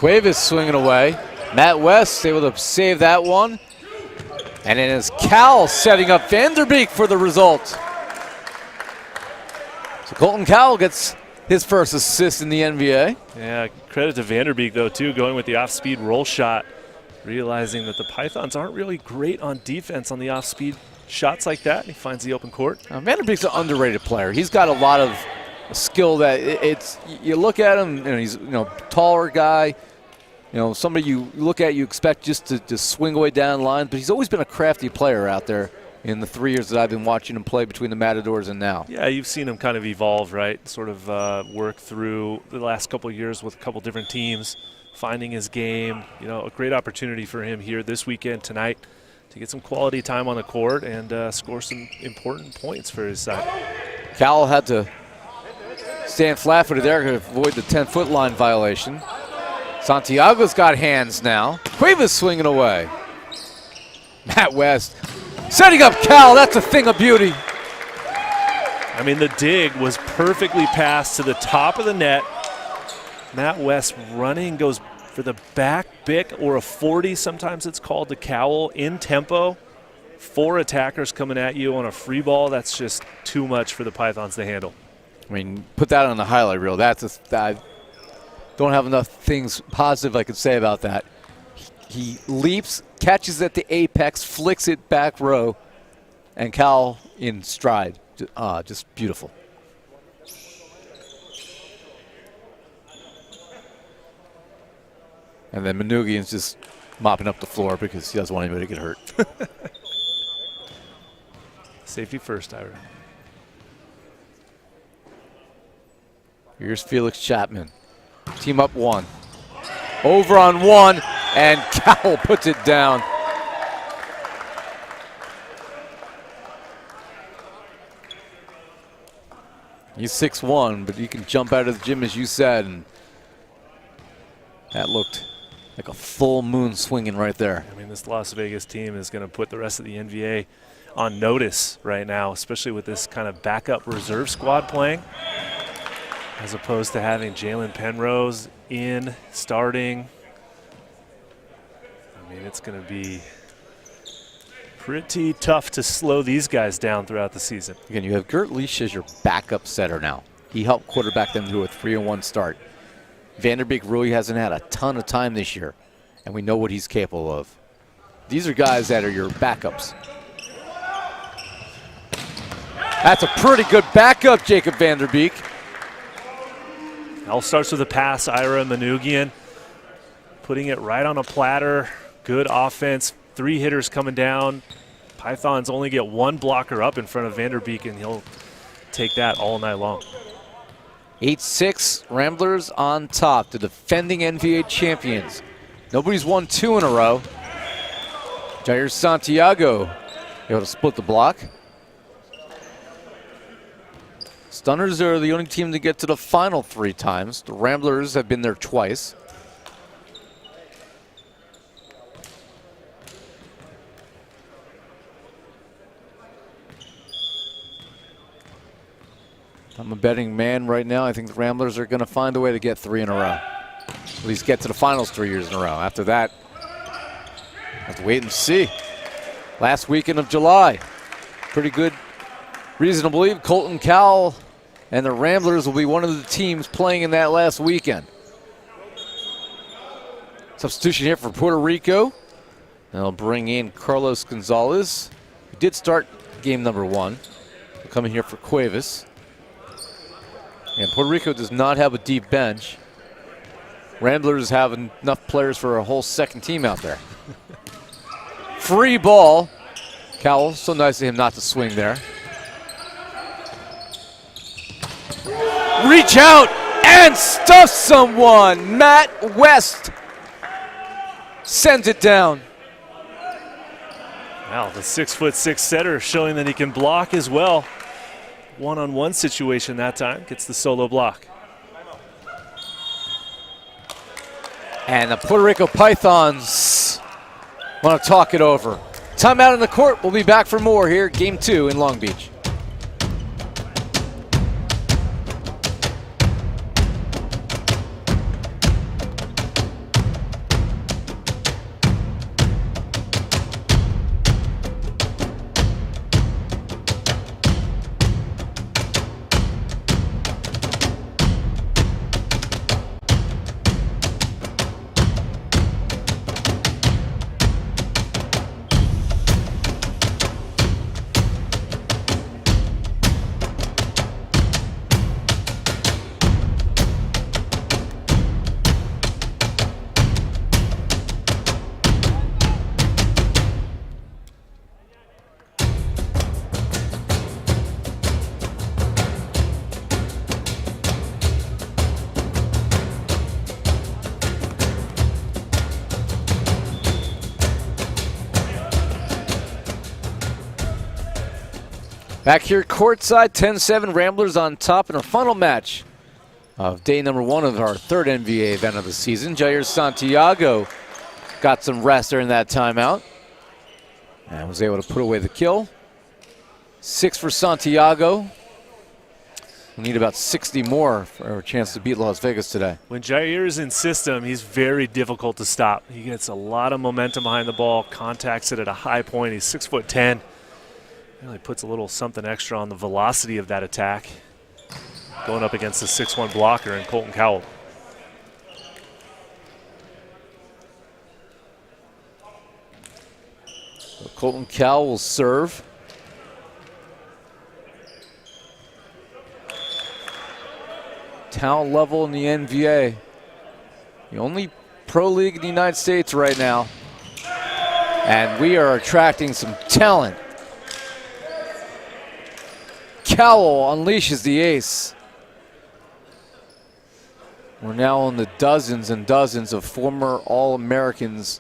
[SPEAKER 1] Cuevas swinging away. Matt West able to save that one. And it is Cal setting up Vanderbeek for the result. So Colton Cowell gets his first assist in the NVA.
[SPEAKER 2] Yeah, credit to Vanderbeek, though, too, going with the off-speed roll shot, realizing that the Pythons aren't really great on defense on the off-speed shots like that. He finds the open court.
[SPEAKER 1] Vanderbeek's an underrated player. He's got a lot of skill that it's you look at him, and he's taller guy. Somebody you look at, you expect just to swing away down the line, but he's always been a crafty player out there in the 3 years that I've been watching him play between the Matadors and now.
[SPEAKER 2] Yeah, you've seen him kind of evolve, right? Sort of work through the last couple of years with a couple different teams, finding his game. A great opportunity for him here this weekend tonight to get some quality time on the court and score some important points for his side.
[SPEAKER 1] Cowell had to stand flat-footed there to avoid the 10-foot line violation. Santiago's got hands now. Cuevas swinging away. Matt West setting up Cal. That's a thing of beauty.
[SPEAKER 2] I mean, the dig was perfectly passed to the top of the net. Matt West running, goes for the back bick or a 40, sometimes it's called, to Cowell in tempo. 4 attackers coming at you on a free ball. That's just too much for the Pythons to handle.
[SPEAKER 1] I mean, put that on the highlight reel. I don't have enough things positive I could say about that. He leaps, catches at the apex, flicks it back row, and Cal in stride. Just beautiful. And then Manugian's just mopping up the floor because he doesn't want anybody to get hurt.
[SPEAKER 2] Safety first, Ira.
[SPEAKER 1] Here's Felix Chapman. Team up 1. Over on 1, and Cowell puts it down. He's 6'1", but he can jump out of the gym, as you said, and that looked like a full moon swinging right there.
[SPEAKER 2] I mean, this Las Vegas team is going to put the rest of the NVA on notice right now, especially with this kind of backup reserve squad playing, as opposed to having Jalen Penrose in starting. I mean, it's going to be pretty tough to slow these guys down throughout the season.
[SPEAKER 1] Again, you have Gert Leash as your backup setter now. He helped quarterback them to a 3-1 start. Vanderbeek really hasn't had a ton of time this year, and we know what he's capable of. These are guys that are your backups. That's a pretty good backup, Jacob Vanderbeek.
[SPEAKER 2] All starts with a pass, Ira Manugian, putting it right on a platter. Good offense. 3 hitters coming down. Pythons only get 1 blocker up in front of Vanderbeek, and he'll take that all night long.
[SPEAKER 1] 8-6, Ramblers on top, the defending NVA champions. Nobody's won 2 in a row. Jair Santiago able to split the block. Stunners are the only team to get to the final 3 times. The Ramblers have been there twice. I'm a betting man right now. I think the Ramblers are going to find a way to get 3 in a row. At least get to the finals 3 years in a row. After that, have to wait and see. Last weekend of July, pretty good reason to believe Colton Cowell and the Ramblers will be one of the teams playing in that last weekend. Substitution here for Puerto Rico. They'll bring in Carlos Gonzalez, who did start game number 1. He'll come in here for Cuevas. And Puerto Rico does not have a deep bench. Ramblers have enough players for a whole second team out there. Free ball. Cowell, so nice of him not to swing there. Reach out and stuff someone. Matt West sends it down.
[SPEAKER 2] Wow, the 6'6" setter showing that he can block as well. One-on-one situation that time, gets the solo block.
[SPEAKER 1] And the Puerto Rico Pythons want to talk it over. Timeout on the court. We'll be back for more here, Game 2 in Long Beach. Back here courtside, 10-7, Ramblers on top in our final match of day number 1 of our 3rd NVA event of the season. Jair Santiago got some rest during that timeout and was able to put away the kill. 6 for Santiago. We need about 60 more for a chance to beat Las Vegas today.
[SPEAKER 2] When Jair is in system, he's very difficult to stop. He gets a lot of momentum behind the ball, contacts it at a high point. He's 6'10". Really puts a little something extra on the velocity of that attack, going up against the 6'1" blocker in Colton Cowell.
[SPEAKER 1] So Colton Cowell will serve. Talent level in the NVA. The only pro league in the United States right now. And we are attracting some talent. Cowell unleashes the ace. We're now on the dozens and dozens of former All-Americans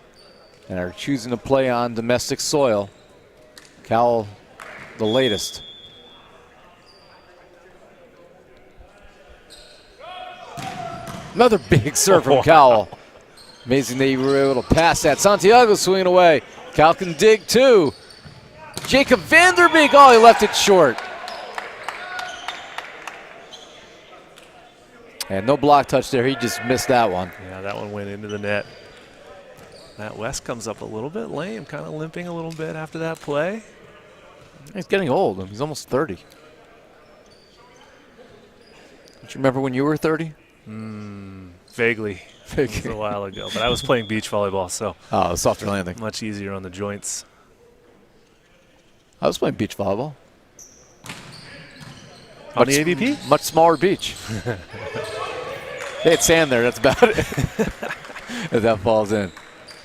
[SPEAKER 1] that are choosing to play on domestic soil. Cowell, the latest. Another big serve from Cowell. Amazing that you were able to pass that. Santiago swinging away. Cowell can dig too. Jacob Vanderbeek, oh, he left it short. And no block touch there, he just missed that one.
[SPEAKER 2] Yeah, that one went into the net. Matt West comes up a little bit lame, kind of limping a little bit after that play.
[SPEAKER 1] He's getting old, he's almost 30. Don't you remember when you were 30?
[SPEAKER 2] Vaguely. It was a while ago, but I was playing beach volleyball, so
[SPEAKER 1] Oh, softer landing.
[SPEAKER 2] much easier on the joints.
[SPEAKER 1] I was playing beach volleyball.
[SPEAKER 2] On the AVP?
[SPEAKER 1] Much smaller beach. They had sand there, that's about it. If that falls in.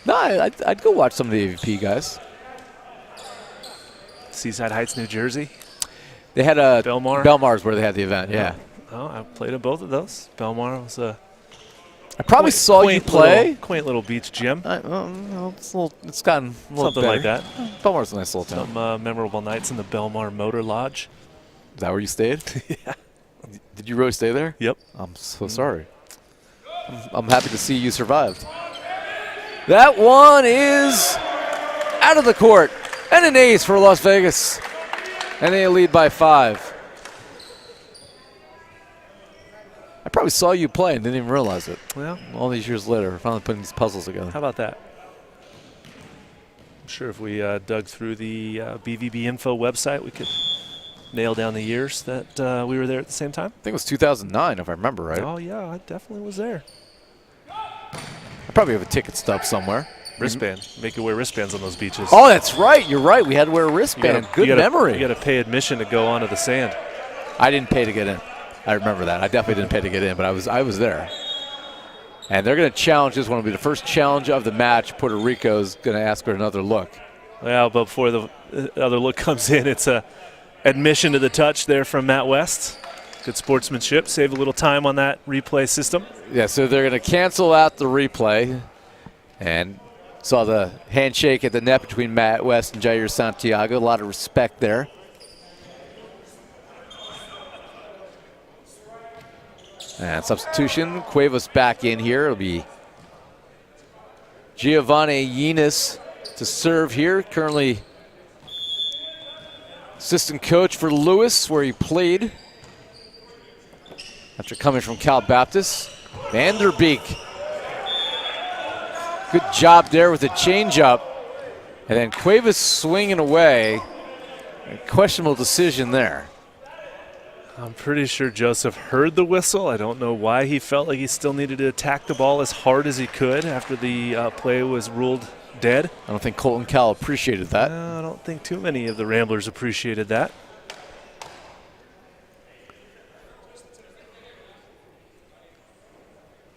[SPEAKER 1] No, I'd go watch some of the AVP guys.
[SPEAKER 2] Seaside Heights, New Jersey.
[SPEAKER 1] They had a
[SPEAKER 2] Belmar?
[SPEAKER 1] Belmar's where they had the event, yeah.
[SPEAKER 2] Oh, I played at both of those. Belmar was a
[SPEAKER 1] I probably saw you play.
[SPEAKER 2] Quaint little beach gym.
[SPEAKER 1] It's gotten a little
[SPEAKER 2] Something
[SPEAKER 1] better.
[SPEAKER 2] like that.
[SPEAKER 1] Belmar's a nice little town.
[SPEAKER 2] Some memorable nights in the Belmar Motor Lodge.
[SPEAKER 1] Is that where you stayed?
[SPEAKER 2] Yeah.
[SPEAKER 1] Did you really stay there?
[SPEAKER 2] Yep.
[SPEAKER 1] I'm so sorry. I'm happy to see you survived. That one is out of the court. And an ace for Las Vegas. And they lead by 5. I probably saw you play and didn't even realize it.
[SPEAKER 2] Well,
[SPEAKER 1] All these years later, we're finally putting these puzzles together.
[SPEAKER 2] how about that? I'm sure if we dug through the BVB Info website, we could nail down the years that we were there at the same time.
[SPEAKER 1] I think it was 2009, if I remember right.
[SPEAKER 2] Oh, yeah, I definitely was there.
[SPEAKER 1] I probably have a ticket stub somewhere.
[SPEAKER 2] Wristband. Make you wear wristbands on those beaches.
[SPEAKER 1] Oh, that's right. You're right. We had to wear a wristband. Good memory.
[SPEAKER 2] You got to pay admission to go onto the sand.
[SPEAKER 1] I didn't pay to get in. I remember that. I definitely didn't pay to get in, but I was there. And they're going to challenge this one. Will be the first challenge of the match. Puerto Rico's going to ask for another look.
[SPEAKER 2] Well, but before the other look comes in, it's a admission to the touch there from Matt West. Good sportsmanship. Save a little time on that replay system.
[SPEAKER 1] Yeah, so they're going to cancel out the replay. And saw the handshake at the net between Matt West and Jair Santiago. A lot of respect there. And substitution, Cuevas back in here. It'll be Giovanni Yinis to serve here. Currently assistant coach for Lewis, where he played after coming from Cal Baptist. Vanderbeek. Good job there with the changeup. And then Cuevas swinging away. A questionable decision there.
[SPEAKER 2] I'm pretty sure Joseph heard the whistle. I don't know why he felt like he still needed to attack the ball as hard as he could after the play was ruled dead.
[SPEAKER 1] I don't think Colton Cowell appreciated that.
[SPEAKER 2] I don't think too many of the Ramblers appreciated that.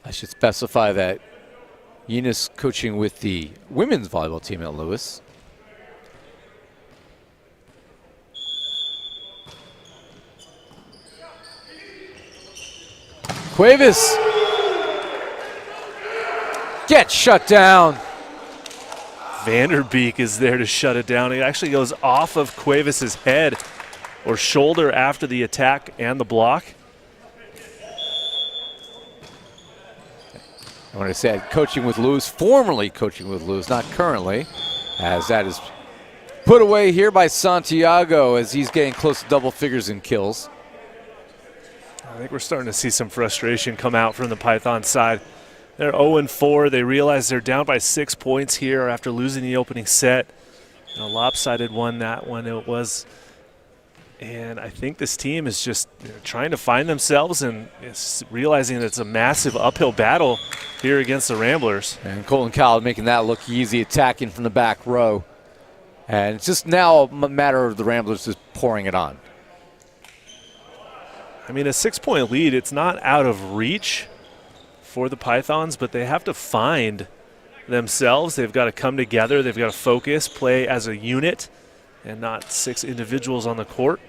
[SPEAKER 1] I should specify that Yinis coaching with the women's volleyball team at Lewis. Cuevas gets shut down.
[SPEAKER 2] Vanderbeek is there to shut it down. It actually goes off of Cuevas' head or shoulder after the attack and the block.
[SPEAKER 1] I want to say coaching with Lewis, formerly coaching with Lewis, not currently, as that is put away here by Santiago as he's getting close to double figures in kills.
[SPEAKER 2] I think we're starting to see some frustration come out from the Python side. They're 0-4. They realize they're down by 6 points here after losing the opening set. And a lopsided one, that one it was. And I think this team is just trying to find themselves and is realizing that it's a massive uphill battle here against the Ramblers.
[SPEAKER 1] And Colton Cowell making that look easy, attacking from the back row. And it's just now a matter of the Ramblers just pouring it on.
[SPEAKER 2] I mean, a 6-point lead, it's not out of reach for the Pythons, but they have to find themselves. They've got to come together. They've got to focus, play as a unit, and not 6 individuals on the court.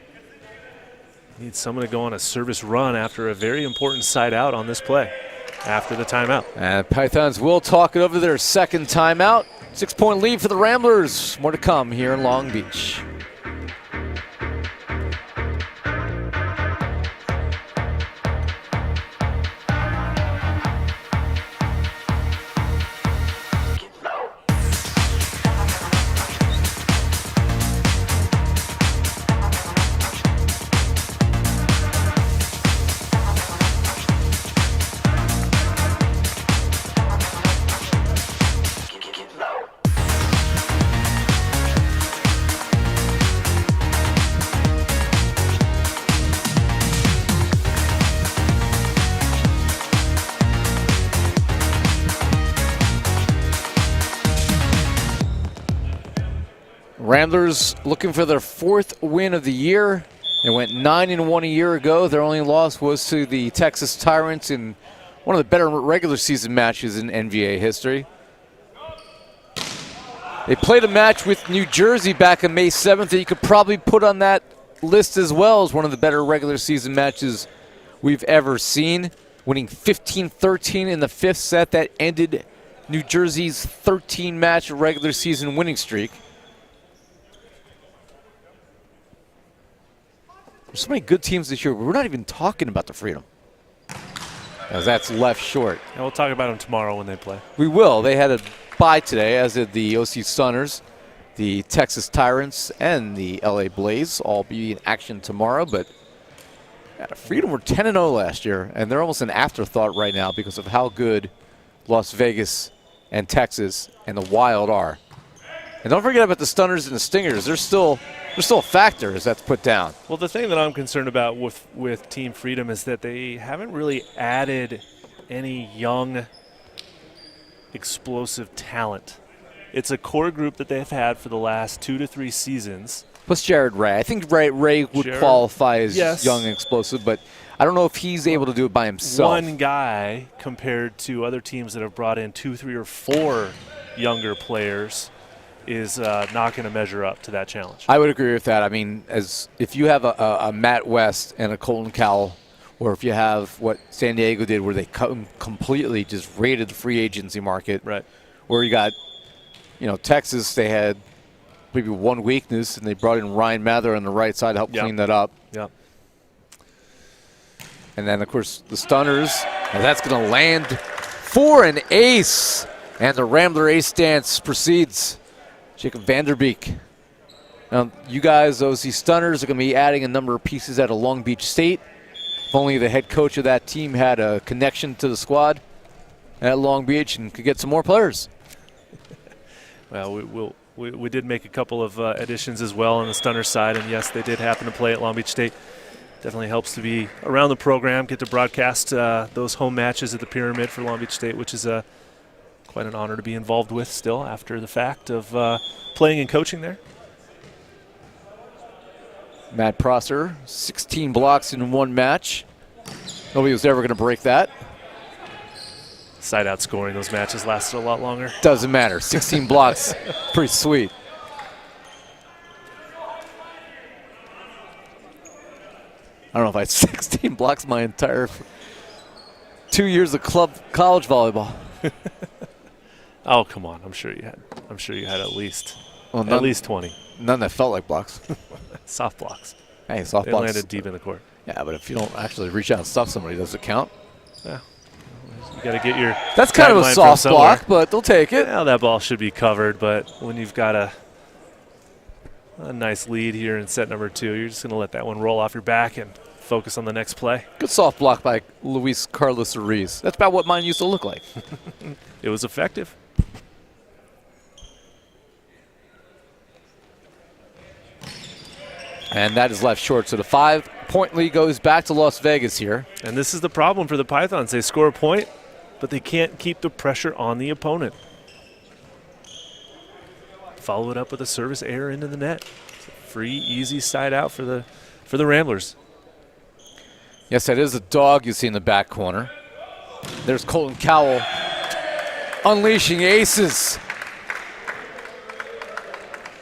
[SPEAKER 2] Need someone to go on a service run after a very important side out on this play after the timeout.
[SPEAKER 1] And Pythons will talk it over their second timeout. 6-point lead for the Ramblers. More to come here in Long Beach. Ramblers looking for their 4th win of the year. They went 9-1 a year ago. Their only loss was to the Texas Tyrants in one of the better regular season matches in NVA history. They played a match with New Jersey back on May 7th that you could probably put on that list as well as one of the better regular season matches we've ever seen, winning 15-13 in the 5th set. That ended New Jersey's 13-match regular season winning streak. There's so many good teams this year. We're not even talking about the Freedom, as that's left short.
[SPEAKER 2] And we'll talk about them tomorrow when they play.
[SPEAKER 1] We will. They had a bye today, as did the OC Stunners, the Texas Tyrants, and the LA Blaze. All be in action tomorrow. But yeah, the Freedom were 10-0 last year, and they're almost an afterthought right now because of how good Las Vegas and Texas and the Wild are. And don't forget about the Stunners and the Stingers. They're still factors that's put down.
[SPEAKER 2] Well, the thing that I'm concerned about with Team Freedom is that they haven't really added any young, explosive talent. It's a core group that they've had for the last 2 to 3 seasons.
[SPEAKER 1] Plus Jared Ray. I think Ray would qualify as young and explosive, but I don't know if he's able to do it by himself.
[SPEAKER 2] One guy compared to other teams that have brought in 2, 3, or 4 younger players is not going to measure up to that challenge.
[SPEAKER 1] I would agree with that. I mean, as if you have a Matt West and a Colton Cowell, or if you have what San Diego did where they completely just raided the free agency market,
[SPEAKER 2] right?
[SPEAKER 1] Where you got, Texas, they had maybe one weakness, and they brought in Ryan Mather on the right side to help clean that up.
[SPEAKER 2] Yep.
[SPEAKER 1] And then, of course, the Stunners, and that's going to land for an ace. And the Rambler ace dance proceeds. Jacob Vanderbeek. Now, you guys, those Stunners, are going to be adding a number of pieces out of Long Beach State. If only the head coach of that team had a connection to the squad at Long Beach and could get some more players.
[SPEAKER 2] Well, we did make a couple of additions as well on the Stunner side, and yes, they did happen to play at Long Beach State. Definitely helps to be around the program, get to broadcast those home matches at the Pyramid for Long Beach State, which is quite an honor to be involved with still after the fact of playing and coaching there.
[SPEAKER 1] Matt Prosser, 16 blocks in one match. Nobody was ever going to break that.
[SPEAKER 2] Side out scoring, those matches lasted a lot longer.
[SPEAKER 1] Doesn't matter. 16 blocks, pretty sweet. I don't know if I had 16 blocks my entire 2 years of college volleyball.
[SPEAKER 2] Oh, come on. I'm sure you had at least 20.
[SPEAKER 1] None that felt like blocks.
[SPEAKER 2] Soft blocks.
[SPEAKER 1] Hey,
[SPEAKER 2] They
[SPEAKER 1] softball.
[SPEAKER 2] landed deep in the court.
[SPEAKER 1] Yeah, but if you don't actually reach out and stop somebody, does it count?
[SPEAKER 2] Yeah. You got to get your.
[SPEAKER 1] That's kind of a
[SPEAKER 2] guideline from
[SPEAKER 1] soft
[SPEAKER 2] somewhere.
[SPEAKER 1] block, but they'll take it.
[SPEAKER 2] Yeah, that ball should be covered, but when you've got a nice lead here in set number 2, you're just going to let that one roll off your back and focus on the next play.
[SPEAKER 1] Good soft block by Luis Carlos Ruiz. That's about what mine used to look like.
[SPEAKER 2] It was effective.
[SPEAKER 1] And that is left short. So the 5-point lead goes back to Las Vegas here.
[SPEAKER 2] And this is the problem for the Pythons. They score a point, but they can't keep the pressure on the opponent. Follow it up with a service error into the net. It's a free, easy side out for the Ramblers.
[SPEAKER 1] Yes, that is a dog you see in the back corner. There's Colton Cowell unleashing aces.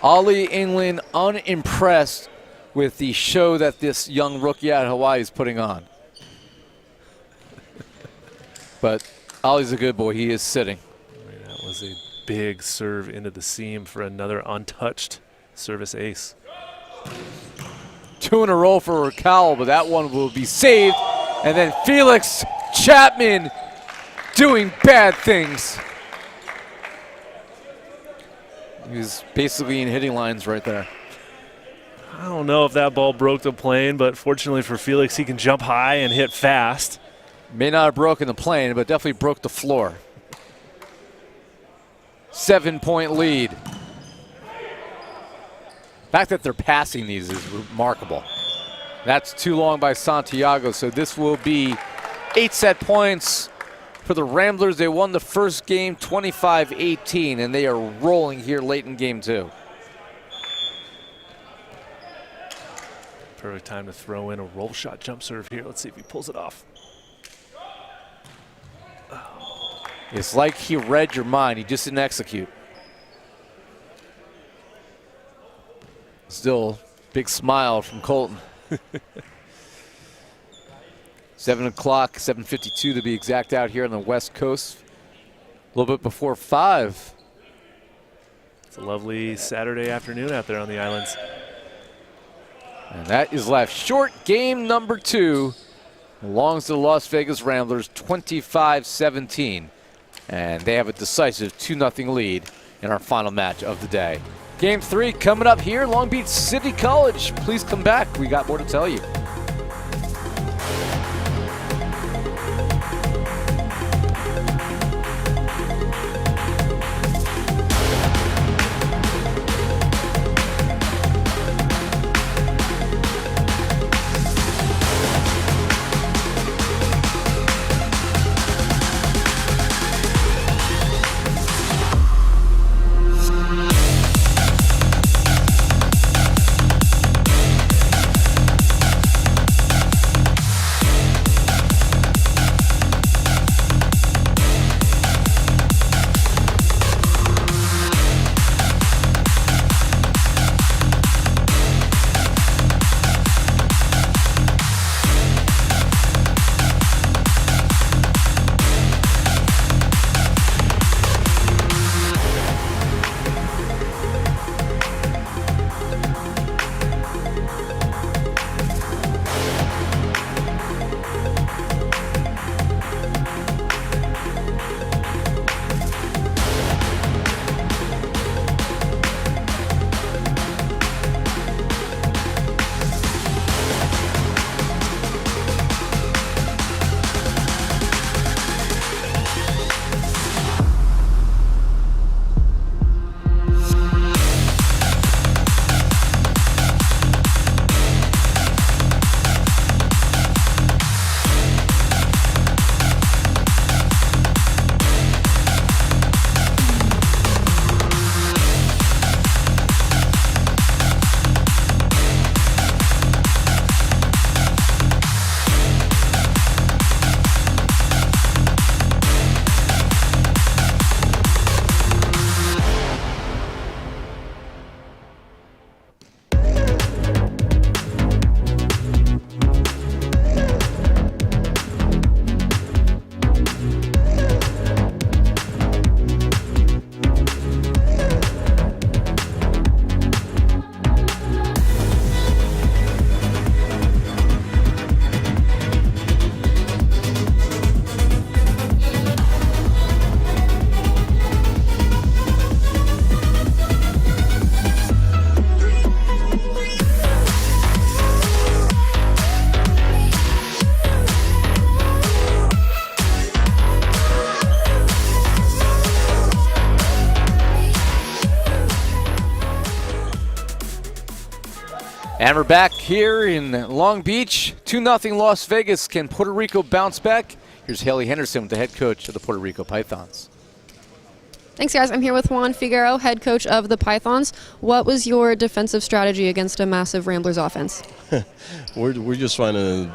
[SPEAKER 1] Ollie England unimpressed with the show that this young rookie out of Hawaii is putting on. But Ollie's a good boy. He is sitting.
[SPEAKER 2] That was a big serve into the seam for another untouched service ace.
[SPEAKER 1] 2 in a row for Cowell, but that one will be saved. And then Felix Chapman doing bad things. He was basically in hitting lines right there.
[SPEAKER 2] I don't know if that ball broke the plane, but fortunately for Felix, he can jump high and hit fast.
[SPEAKER 1] May not have broken the plane, but definitely broke the floor. 7-point lead. The fact that they're passing these is remarkable. That's too long by Santiago, so this will be 8 set points for the Ramblers. They won the first game 25-18, and they are rolling here late in game 2.
[SPEAKER 2] Perfect time to throw in a roll shot jump serve here. Let's see if he pulls it off.
[SPEAKER 1] It's like he read your mind. He just didn't execute. Still, big smile from Colton. 7 o'clock, 7:52 to be exact out here on the West Coast. A little bit before 5.
[SPEAKER 2] It's a lovely Saturday afternoon out there on the islands.
[SPEAKER 1] And that is left short. Game number 2 belongs to the Las Vegas Ramblers, 25-17. And they have a decisive 2-0 lead in our final match of the day. Game 3 coming up here, Long Beach City College. Please come back. We got more to tell you. And we're back here in Long Beach. 2-0 Las Vegas. Can Puerto Rico bounce back? Here's Haley Henderson, the head coach of the Puerto Rico Pythons.
[SPEAKER 3] Thanks, guys. I'm here with Juan Figueroa, head coach of the Pythons. What was your defensive strategy against a massive Ramblers offense?
[SPEAKER 5] We're just trying to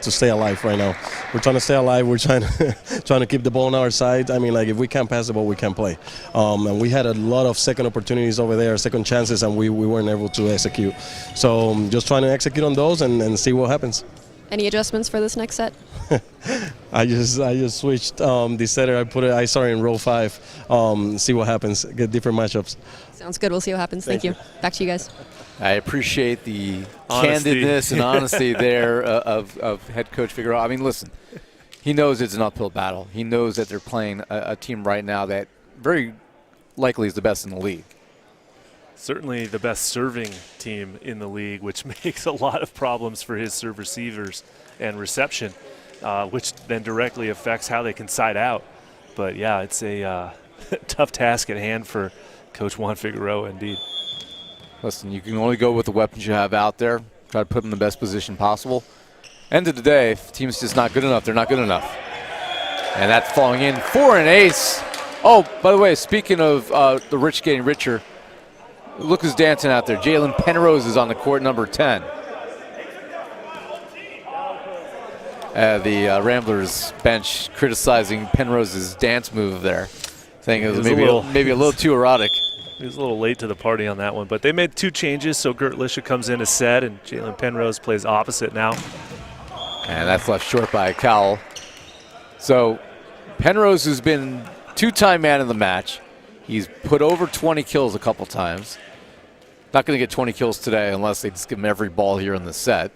[SPEAKER 5] stay alive right now. We're trying to stay alive. We're trying to keep the ball on our side. I mean, like, if we can't pass the ball, we can't play. And we had a lot of second opportunities over there, second chances, and we weren't able to execute. So just trying to execute on those and see what happens.
[SPEAKER 3] Any adjustments for this next set?
[SPEAKER 5] I just switched the setter. I started in row 5. See what happens. Get different matchups.
[SPEAKER 3] Sounds good. We'll see what happens. Thank you. Back to you guys.
[SPEAKER 1] I appreciate the
[SPEAKER 2] Honesty.
[SPEAKER 1] candidness and honesty there of head coach Figueroa. I mean, listen, he knows it's an uphill battle. He knows that they're playing a team right now that very likely is the best in the league.
[SPEAKER 2] Certainly the best serving team in the league, which makes a lot of problems for his serve receivers and reception, which then directly affects how they can side out. But, yeah, it's a tough task at hand for Coach Juan Figueroa indeed.
[SPEAKER 1] Listen, you can only go with the weapons you have out there. Try to put them in the best position possible. End of the day, if the team's just not good enough, they're not good enough. And that's falling in for an ace. Oh, by the way, speaking of the rich getting richer, look who's dancing out there. Jalen Penrose is on the court, number 10. The Ramblers bench criticizing Penrose's dance move there, saying it was maybe a little too erotic.
[SPEAKER 2] He was a little late to the party on that one, but they made 2 changes, so Gert Lisha comes in as set, and Jalen Penrose plays opposite now.
[SPEAKER 1] And that's left short by a Cowell. So Penrose has been 2-time man of the match. He's put over 20 kills a couple times. Not going to get 20 kills today unless they just give him every ball here in the set.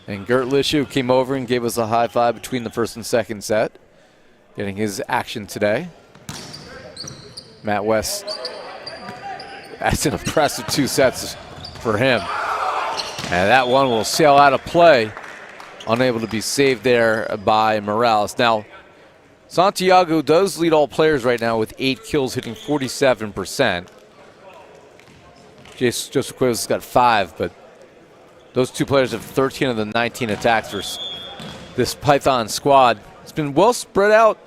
[SPEAKER 1] And Gert Lisha came over and gave us a high five between the first and second set, getting his action today. Matt West, that's an impressive 2 sets for him. And that one will sail out of play, unable to be saved there by Morales. Now, Santiago does lead all players right now with 8 kills, hitting 47%. Joseph Cuevas has got 5, but those 2 players have 13 of the 19 attacks for this Python squad. It's been well spread out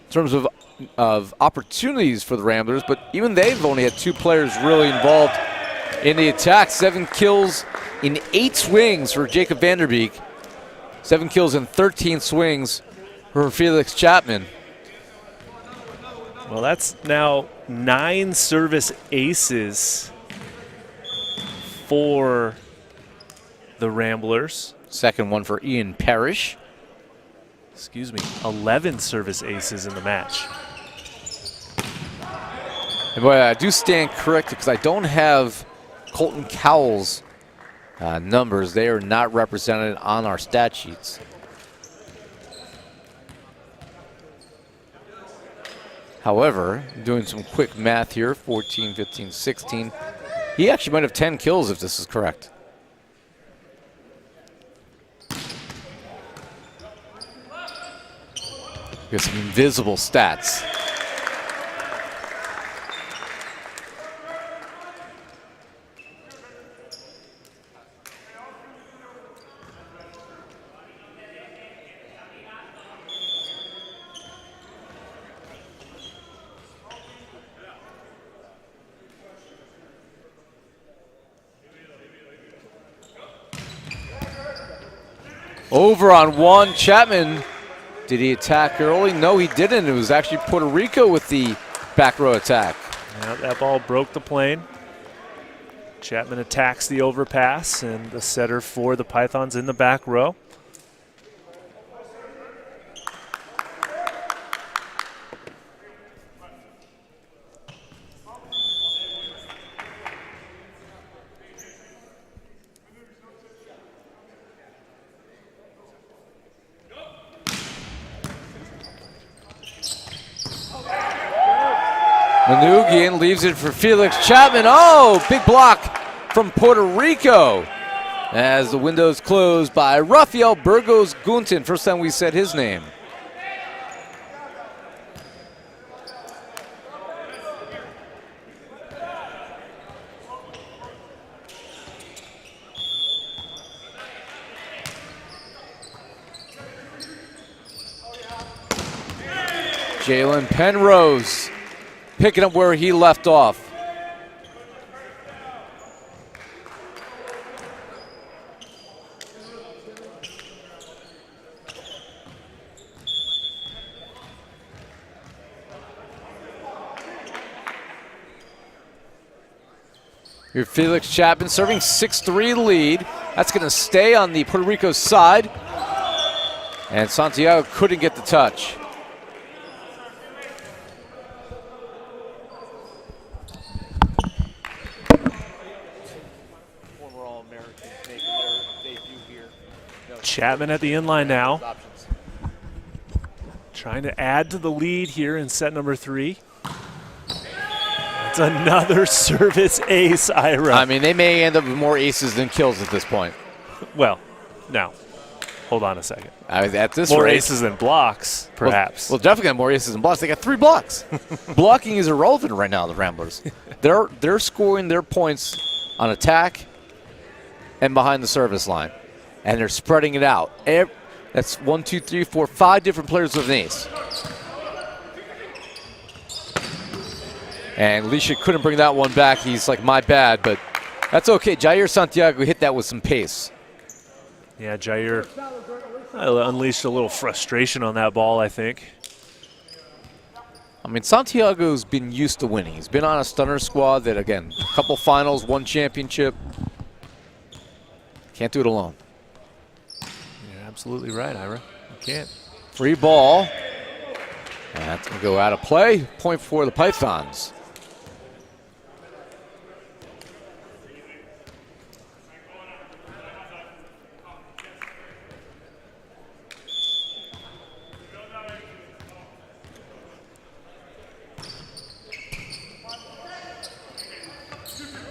[SPEAKER 1] in terms of opportunities for the Ramblers, but even they've only had 2 players really involved in the attack. 7 kills in 8 swings for Jacob Vanderbeek. 7 kills in 13 swings for Felix Chapman.
[SPEAKER 2] Well, that's now 9 service aces for the Ramblers.
[SPEAKER 1] Second one for Ian Parrish.
[SPEAKER 2] 11 service aces in the match.
[SPEAKER 1] And boy, I do stand corrected because I don't have Colton Cowell's numbers. They are not represented on our stat sheets. However, doing some quick math here, 14, 15, 16. He actually might have 10 kills if this is correct. Got some invisible stats. Over on one, Chapman. Did he attack early? No, he didn't. It was actually Puerto Rico with the back row attack.
[SPEAKER 2] Yeah, that ball broke the plane. Chapman attacks the overpass, and the setter for the Pythons in the back row.
[SPEAKER 1] Manugian leaves it for Felix Chapman. Oh, big block from Puerto Rico as the window's closed by Rafael Burgos Guntin. First time we said his name. Jalen Penrose picking up where he left off. Here Felix Chapman serving 6-3 lead. That's going to stay on the Puerto Rico side. And Santiago couldn't get the touch. Former All-Americans making their debut here.
[SPEAKER 2] Chapman at the inline now. Trying to add to the lead here in set number 3. It's another service ace, Ira.
[SPEAKER 1] I mean, they may end up with more aces than kills at this point.
[SPEAKER 2] Well, now, hold on a second.
[SPEAKER 1] At this
[SPEAKER 2] More
[SPEAKER 1] rate,
[SPEAKER 2] aces than blocks, perhaps.
[SPEAKER 1] Well, definitely got more aces than blocks. They got 3 blocks. Blocking is irrelevant right now, the Ramblers. They're scoring their points on attack and behind the service line. And they're spreading it out. That's 1, 2, 3, 4, 5 different players with an ace. And Alicia couldn't bring that one back. He's like, my bad, but that's okay. Jair Santiago hit that with some pace.
[SPEAKER 2] Yeah, Jair unleashed a little frustration on that ball, I think.
[SPEAKER 1] I mean, Santiago's been used to winning. He's been on a stunner squad that, again, a couple finals, 1 championship. Can't do it alone.
[SPEAKER 2] You're absolutely right, Ira. You can't.
[SPEAKER 1] Free ball. And that's going to go out of play. Point for the Pythons.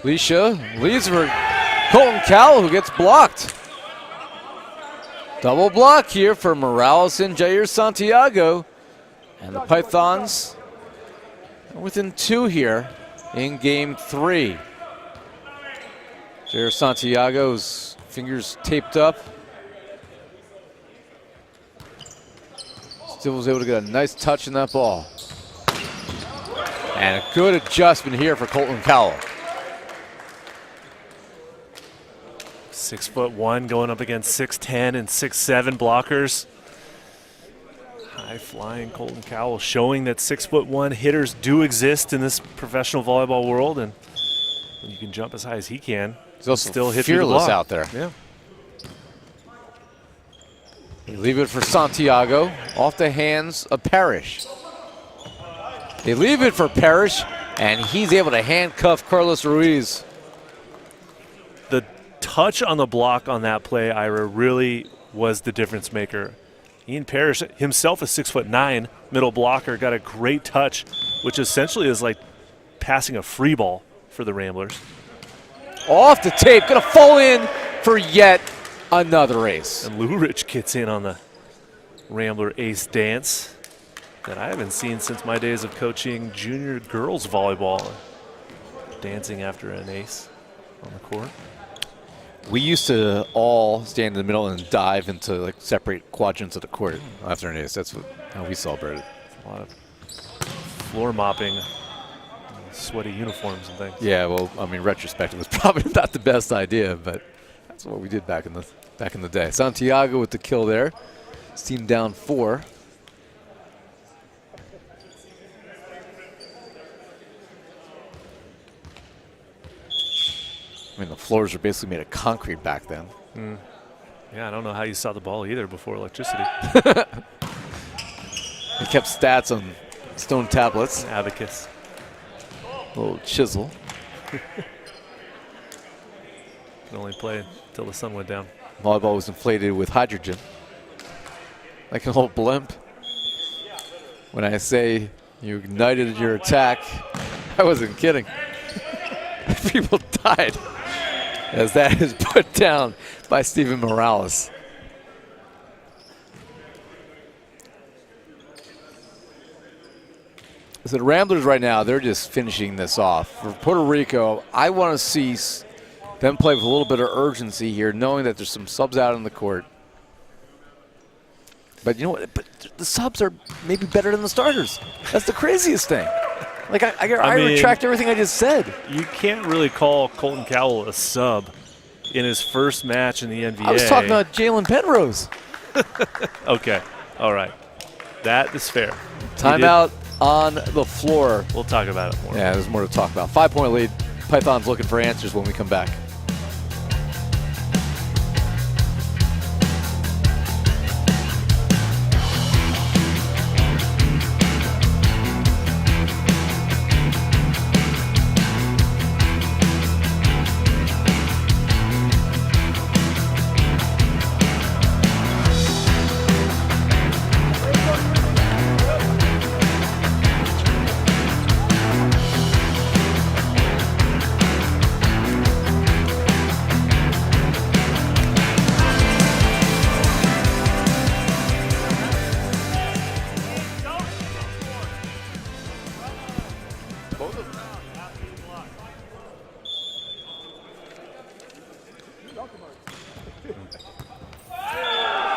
[SPEAKER 1] Alicia leads for Colton Cowell, who gets blocked. Double block here for Morales and Jair Santiago. And the Pythons are within 2 here in game 3. Jair Santiago's fingers taped up. Still was able to get a nice touch in that ball. And a good adjustment here for Colton Cowell.
[SPEAKER 2] 6'1" going up against 6'10" and 6'7" blockers. High-flying Colton Cowell showing that 6'1" hitters do exist in this professional volleyball world, and when you can jump as high as he can,
[SPEAKER 1] he's also
[SPEAKER 2] still hit through the
[SPEAKER 1] fearless
[SPEAKER 2] block.
[SPEAKER 1] out there.
[SPEAKER 2] Yeah.
[SPEAKER 1] They leave it for Santiago, off the hands of Parrish. They leave it for Parrish, and he's able to handcuff Carlos Ruiz.
[SPEAKER 2] The touch on the block on that play, Ira, really was the difference maker. Ian Parrish, himself a 6'9" middle blocker, got a great touch, which essentially is like passing a free ball for the Ramblers.
[SPEAKER 1] Off the tape, gonna fall in for yet another ace.
[SPEAKER 2] And Lurich gets in on the Rambler ace dance that I haven't seen since my days of coaching junior girls volleyball. Dancing after an ace on the court.
[SPEAKER 1] We used to all stand in the middle and dive into like separate quadrants of the court after an ace. That's how we celebrated.
[SPEAKER 2] A lot of floor mopping, sweaty uniforms and things.
[SPEAKER 1] Yeah, well, I mean, retrospect, it was probably not the best idea, but that's what we did back in the day. Santiago with the kill there. His team down 4. I mean, the floors were basically made of concrete back then.
[SPEAKER 2] Yeah, I don't know how you saw the ball either before electricity.
[SPEAKER 1] They kept stats on stone tablets.
[SPEAKER 2] Abacus.
[SPEAKER 1] A little chisel.
[SPEAKER 2] Can only play until the sun went down.
[SPEAKER 1] Volleyball was inflated with hydrogen. Like an old blimp. When I say you ignited your attack, I wasn't kidding. People died as that is put down by Steven Morales. So the Ramblers right now, they're just finishing this off. For Puerto Rico, I want to see them play with a little bit of urgency here, knowing that there's some subs out on the court. But you know what? But the subs are maybe better than the starters. That's the craziest thing. Like, I
[SPEAKER 2] mean,
[SPEAKER 1] retract everything I just said.
[SPEAKER 2] You can't really call Colton Cowell a sub in his first match in the NVA.
[SPEAKER 1] I was talking about Jalen Penrose.
[SPEAKER 2] Okay. All right. That is fair.
[SPEAKER 1] Timeout on the floor.
[SPEAKER 2] We'll talk about it more.
[SPEAKER 1] Yeah, there's more to talk about. 5-point lead. Python's looking for answers when we come back.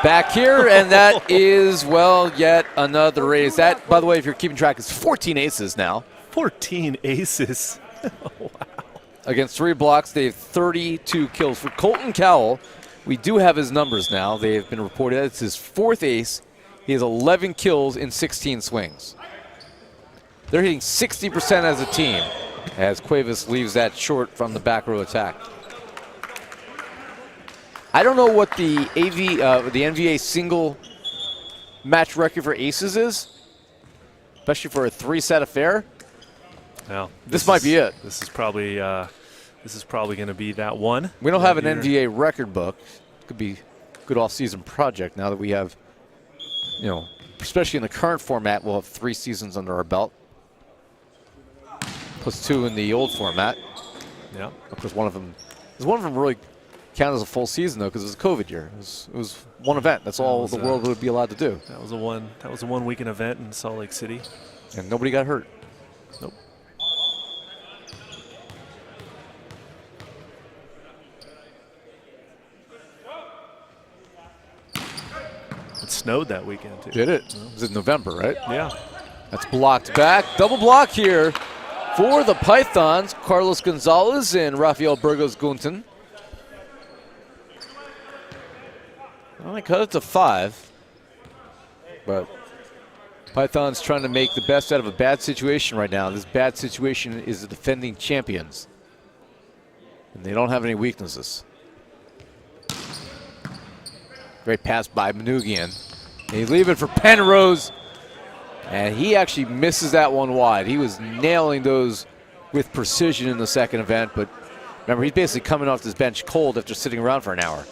[SPEAKER 1] Back here, and that is, well, yet another ace. That, by the way, if you're keeping track, is 14 aces now.
[SPEAKER 2] 14 aces. Wow.
[SPEAKER 1] Against 3 blocks, they have 32 kills. For Colton Cowell, we do have his numbers now. They have been reported. It's his 4th ace. He has 11 kills in 16 swings. They're hitting 60% as a team, as Cuevas leaves that short from the back row attack. I don't know what the NVA single match record for aces is, especially for a 3-set affair.
[SPEAKER 2] Well,
[SPEAKER 1] this might be it.
[SPEAKER 2] This is probably going to be that one.
[SPEAKER 1] We don't have an NVA record book. Could be a good off-season project now that we have, you know, especially in the current format, we'll have 3 seasons under our belt, plus 2 in the old format.
[SPEAKER 2] Yeah.
[SPEAKER 1] Of course, one of them really count as a full season though, because it was a COVID year. It was one event. That's all the world would be allowed to do.
[SPEAKER 2] That was a 1 weekend event in Salt Lake City,
[SPEAKER 1] and nobody got hurt.
[SPEAKER 2] Nope. It snowed that weekend too.
[SPEAKER 1] Did it? It was in November, right?
[SPEAKER 2] Yeah.
[SPEAKER 1] That's blocked back. Double block here for the Pythons. Carlos Gonzalez and Rafael Burgos Gunten. Only cut it to 5, but Python's trying to make the best out of a bad situation right now. This bad situation is the defending champions, and they don't have any weaknesses. Great pass by Manugian. He's leaving for Penrose, and he actually misses that one wide. He was nailing those with precision in the second event, but remember, he's basically coming off this bench cold after sitting around for an hour.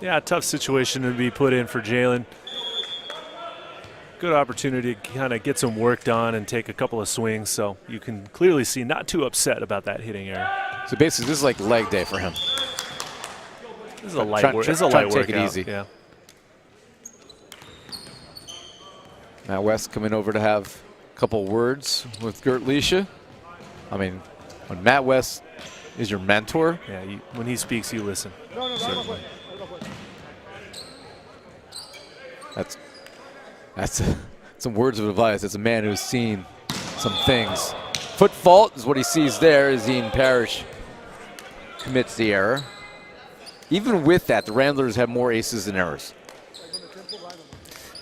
[SPEAKER 2] Yeah, tough situation to be put in for Jalen. Good opportunity to kind of get some work done and take a couple of swings, so you can clearly see not too upset about that hitting error.
[SPEAKER 1] So basically, this is like leg day for him.
[SPEAKER 2] This is a light work. This is a light workout. Take it easy. Yeah.
[SPEAKER 1] Matt West coming over to have a couple words with Gert Liesche. I mean, when Matt West is your mentor.
[SPEAKER 2] Yeah, when he speaks, you listen. Certainly.
[SPEAKER 1] That's some words of advice. It's a man who's seen some things. Foot fault is what he sees there as Ian Parrish commits the error. Even with that, the Ramblers have more aces than errors.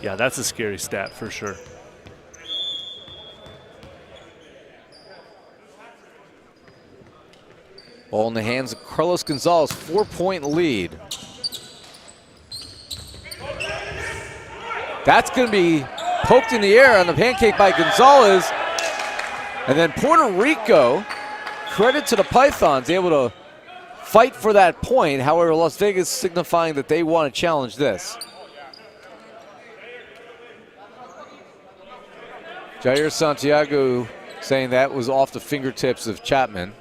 [SPEAKER 2] Yeah, that's a scary stat for sure.
[SPEAKER 1] Ball in the hands of Carlos Gonzalez, 4-point lead. That's going to be poked in the air on the pancake by Gonzalez. And then Puerto Rico, credit to the Pythons, able to fight for that point. However, Las Vegas signifying that they want to challenge this. Jair Santiago saying that was off the fingertips of Chapman.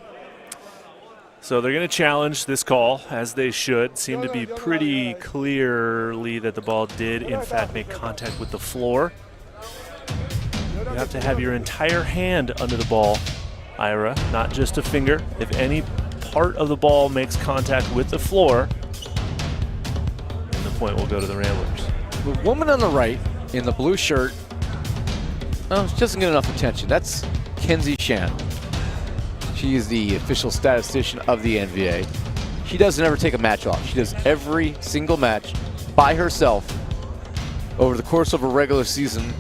[SPEAKER 2] So they're going to challenge this call, as they should. Seemed to be pretty clearly that the ball did, in fact, make contact with the floor. You have to have your entire hand under the ball, Ira, not just a finger. If any part of the ball makes contact with the floor, then the point will go to the Ramblers.
[SPEAKER 1] The woman on the right in the blue shirt, oh, she doesn't get enough attention. That's Kenzie Shan. She is the official statistician of the NVA. She doesn't ever take a match off. She does every single match by herself over the course of a regular season.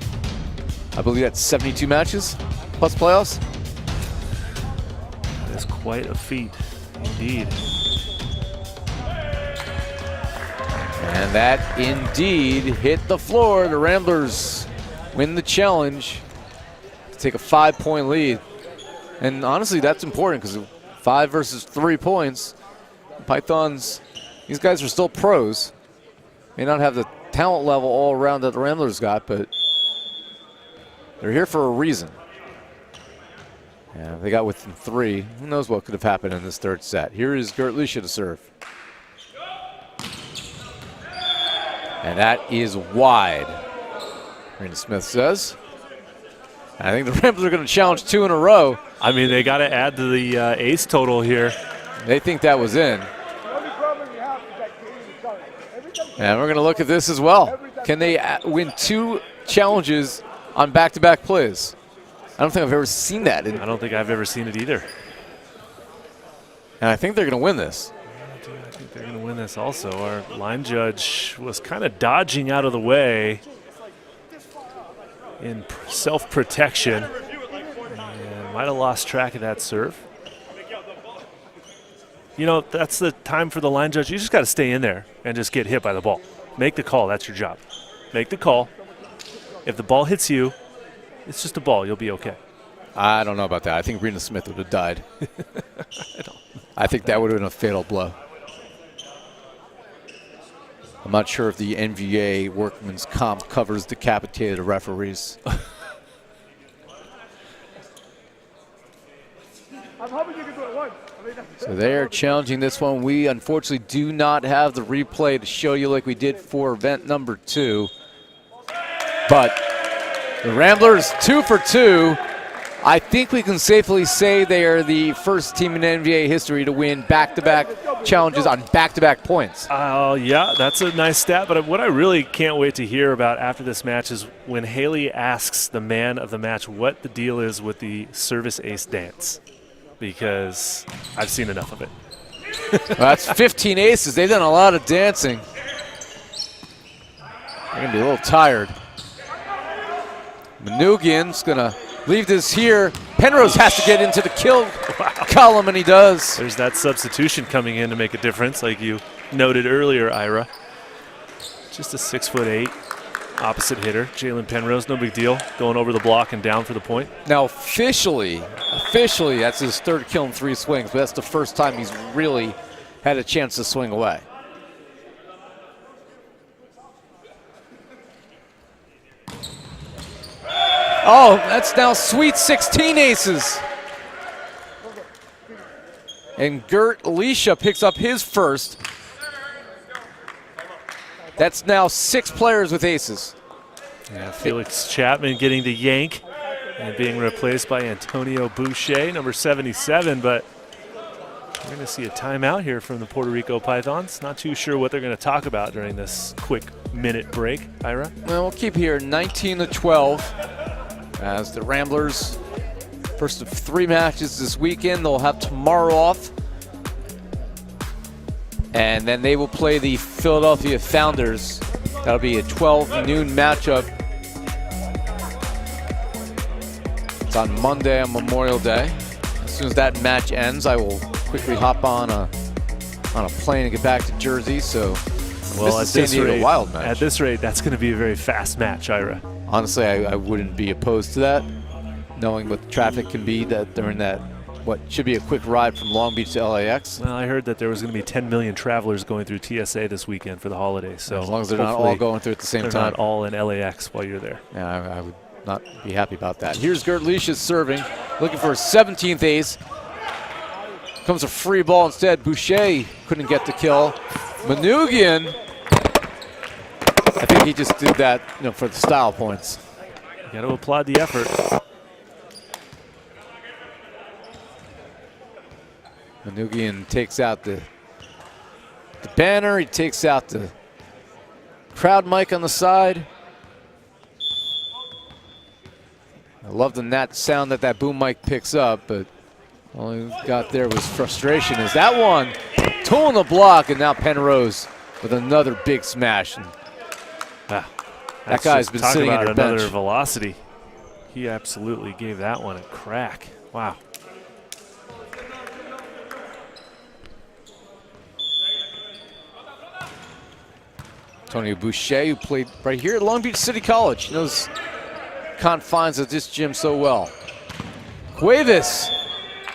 [SPEAKER 1] I believe that's 72 matches plus playoffs.
[SPEAKER 2] That is quite a feat, indeed.
[SPEAKER 1] And that indeed hit the floor. The Ramblers win the challenge to take a 5-point lead. And honestly, that's important because 5 versus 3 points. Pythons, these guys are still pros. May not have the talent level all around that the Ramblers got, but they're here for a reason. Yeah, they got within 3. Who knows what could have happened in this third set. Here is Gert Lisha to serve. And that is wide, Rena Smith says. I think the Ramblers are going to challenge 2 in a row.
[SPEAKER 2] I mean, they got to add to the ace total here.
[SPEAKER 1] They think that was in. And we're going to look at this as well. Can they win 2 challenges on back-to-back plays? I don't think I've ever seen that.
[SPEAKER 2] I don't think I've ever seen it either.
[SPEAKER 1] And I think they're going to win this.
[SPEAKER 2] I think they're going to win this also. Our line judge was kind of dodging out of the way in self-protection and might have lost track of that serve. You know, that's the time for the line judge. You just got to stay in there and just get hit by the ball. Make the call. That's your job. Make the call. If the ball hits you, it's just a ball. You'll be okay.
[SPEAKER 1] I don't know about that. I think Rena Smith would have died. I think that would have been a fatal blow. I'm not sure if the NVA workman's comp covers decapitated referees. So they are challenging this one. We unfortunately do not have the replay to show you like we did for event number 2. But the Ramblers 2 for 2. I think we can safely say they are the first team in NVA history to win back-to-back challenges on back-to-back points.
[SPEAKER 2] Yeah, that's a nice stat. But what I really can't wait to hear about after this match is when Haley asks the man of the match what the deal is with the service ace dance, because I've seen enough of it.
[SPEAKER 1] Well, that's 15 aces. They've done a lot of dancing. They're going to be a little tired. Manugian's going to leave this here. Penrose has to get into the kill column, and he does.
[SPEAKER 2] There's that substitution coming in to make a difference, like you noted earlier, Ira. Just a 6'8" opposite hitter, Jalen Penrose, no big deal, going over the block and down for the point.
[SPEAKER 1] Now, officially, that's his 3rd kill in 3 swings, but that's the first time he's really had a chance to swing away. Oh, that's now sweet 16 aces. And Gert Lisha picks up his first. That's now 6 players with aces.
[SPEAKER 2] Yeah, Felix Chapman getting the yank and being replaced by Antonio Boucher, number 77. But we're going to see a timeout here from the Puerto Rico Pythons. Not too sure what they're going to talk about during this quick minute break. Ira?
[SPEAKER 1] Well, we'll keep here 19-12 as the Ramblers, first of 3 matches this weekend. They'll have tomorrow off. And then they will play the Philadelphia Founders. That'll be a 12 noon matchup. It's on Monday on Memorial Day. As soon as that match ends, I will quickly hop on a plane and get back to Jersey. So,
[SPEAKER 2] well,
[SPEAKER 1] at this rate, Wild match.
[SPEAKER 2] At this rate, that's going to be a very fast match, Ira.
[SPEAKER 1] Honestly, I wouldn't be opposed to that, knowing what the traffic can be that during that what should be a quick ride from Long Beach to LAX.
[SPEAKER 2] Well, I heard that there was going to be 10 million travelers going through TSA this weekend for the holidays. So
[SPEAKER 1] as long as they're not all going through at the same time.
[SPEAKER 2] They're not all in LAX while you're there.
[SPEAKER 1] Yeah, I would not be happy about that. Here's Gert Lisha serving, looking for a 17th ace. Comes a free ball instead. Boucher couldn't get the kill. Manugian, I think he just did that, for the style points.
[SPEAKER 2] You got to applaud the effort.
[SPEAKER 1] Manugian takes out the banner. He takes out the crowd mic on the side. I love the net sound that boom mic picks up, but all he got there was frustration. Is that one tool in the block, and now Penrose with another big smash. And that guy's been sitting in your bench.
[SPEAKER 2] Another velocity. He absolutely gave that one a crack. Wow.
[SPEAKER 1] Antonio Boucher, who played right here at Long Beach City College. He knows confines of this gym so well. Cuevas,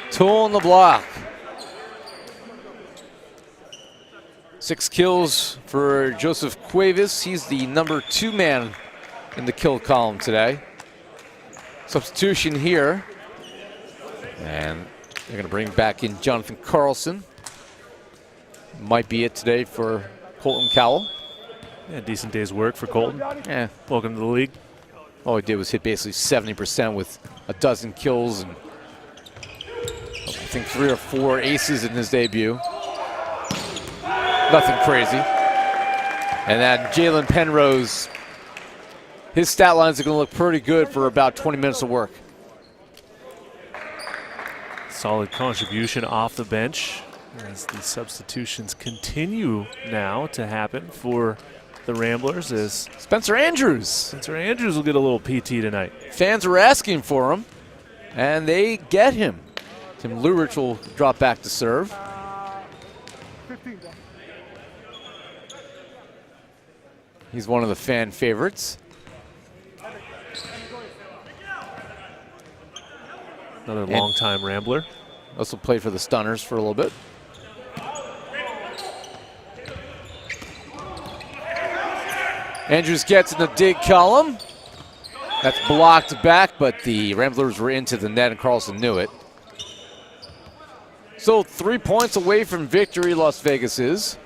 [SPEAKER 1] tool on the block. 6 kills for Joseph Cuevas. He's the number 2 man in the kill column today. Substitution here. And they're going to bring back in Jonathan Carlson. Might be it today for Colton Cowell.
[SPEAKER 2] Yeah, decent day's work for Colton.
[SPEAKER 1] Yeah.
[SPEAKER 2] Welcome to the league.
[SPEAKER 1] All he did was hit basically 70% with a dozen kills and I think 3 or 4 aces in his debut. Nothing crazy. And then Jalen Penrose, his stat lines are going to look pretty good for about 20 minutes of work.
[SPEAKER 2] Solid contribution off the bench as the substitutions continue now to happen for the Ramblers as
[SPEAKER 1] Spencer Andrews
[SPEAKER 2] will get a little PT tonight.
[SPEAKER 1] Fans were asking for him, and they get him. Tim Lurich will drop back to serve. He's one of the fan favorites.
[SPEAKER 2] Another longtime Rambler.
[SPEAKER 1] Also played for the Stunners for a little bit. Andrews gets in the dig column. That's blocked back, but the Ramblers were into the net and Carlson knew it. So 3 points away from victory, Las Vegas is.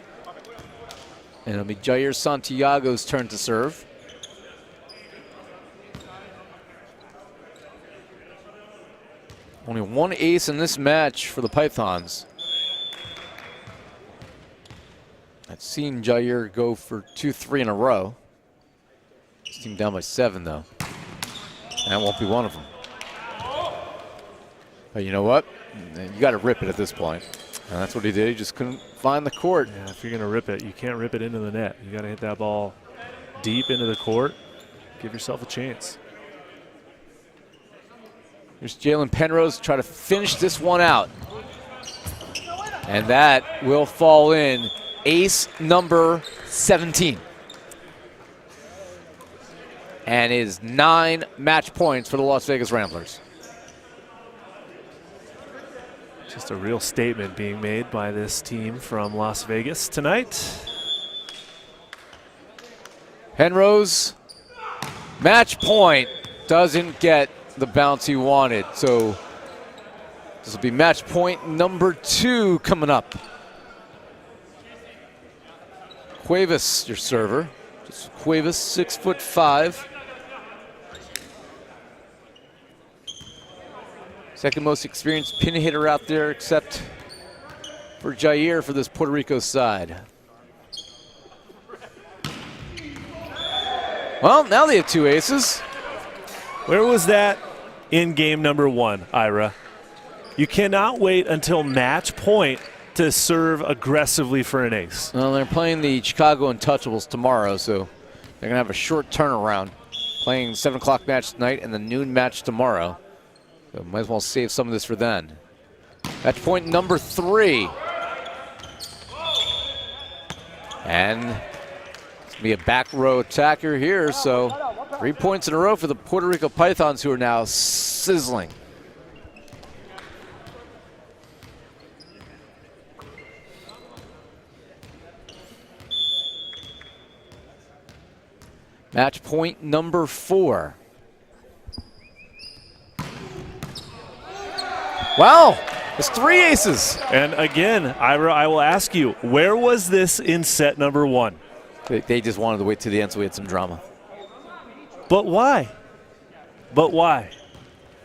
[SPEAKER 1] And it'll be Jair Santiago's turn to serve. Only 1 ace in this match for the Pythons. I've seen Jair go for 2-3 in a row. His team down by 7 though. That won't be one of them. But you know what? You got to rip it at this point. And that's what he did. He just couldn't find the court.
[SPEAKER 2] Yeah, if you're going to rip it, you can't rip it into the net. You got to hit that ball deep into the court. Give yourself a chance.
[SPEAKER 1] Here's Jalen Penrose try to finish this one out. And that will fall in. Ace number 17. And is 9 match points for the Las Vegas Ramblers.
[SPEAKER 2] Just a real statement being made by this team from Las Vegas tonight.
[SPEAKER 1] Penrose, match point, doesn't get the bounce he wanted. So this will be match point number 2 coming up. Cuevas, your server. Just Cuevas, 6'5". Second most experienced pin hitter out there, except for Jair for this Puerto Rico side. Well, now they have 2 aces.
[SPEAKER 2] Where was that in game number 1, Ira? You cannot wait until match point to serve aggressively for an ace.
[SPEAKER 1] Well, they're playing the Chicago Untouchables tomorrow, so they're going to have a short turnaround. Playing 7 o'clock match tonight and the noon match tomorrow. So might as well save some of this for then. Match point number 3. And it's going to be a back row attacker here, so 3 points in a row for the Puerto Rico Pythons, who are now sizzling. Match point number 4. Wow, it's 3 aces.
[SPEAKER 2] And again, Ira, I will ask you, where was this in set number 1?
[SPEAKER 1] They just wanted to wait to the end so we had some drama.
[SPEAKER 2] But why? But why?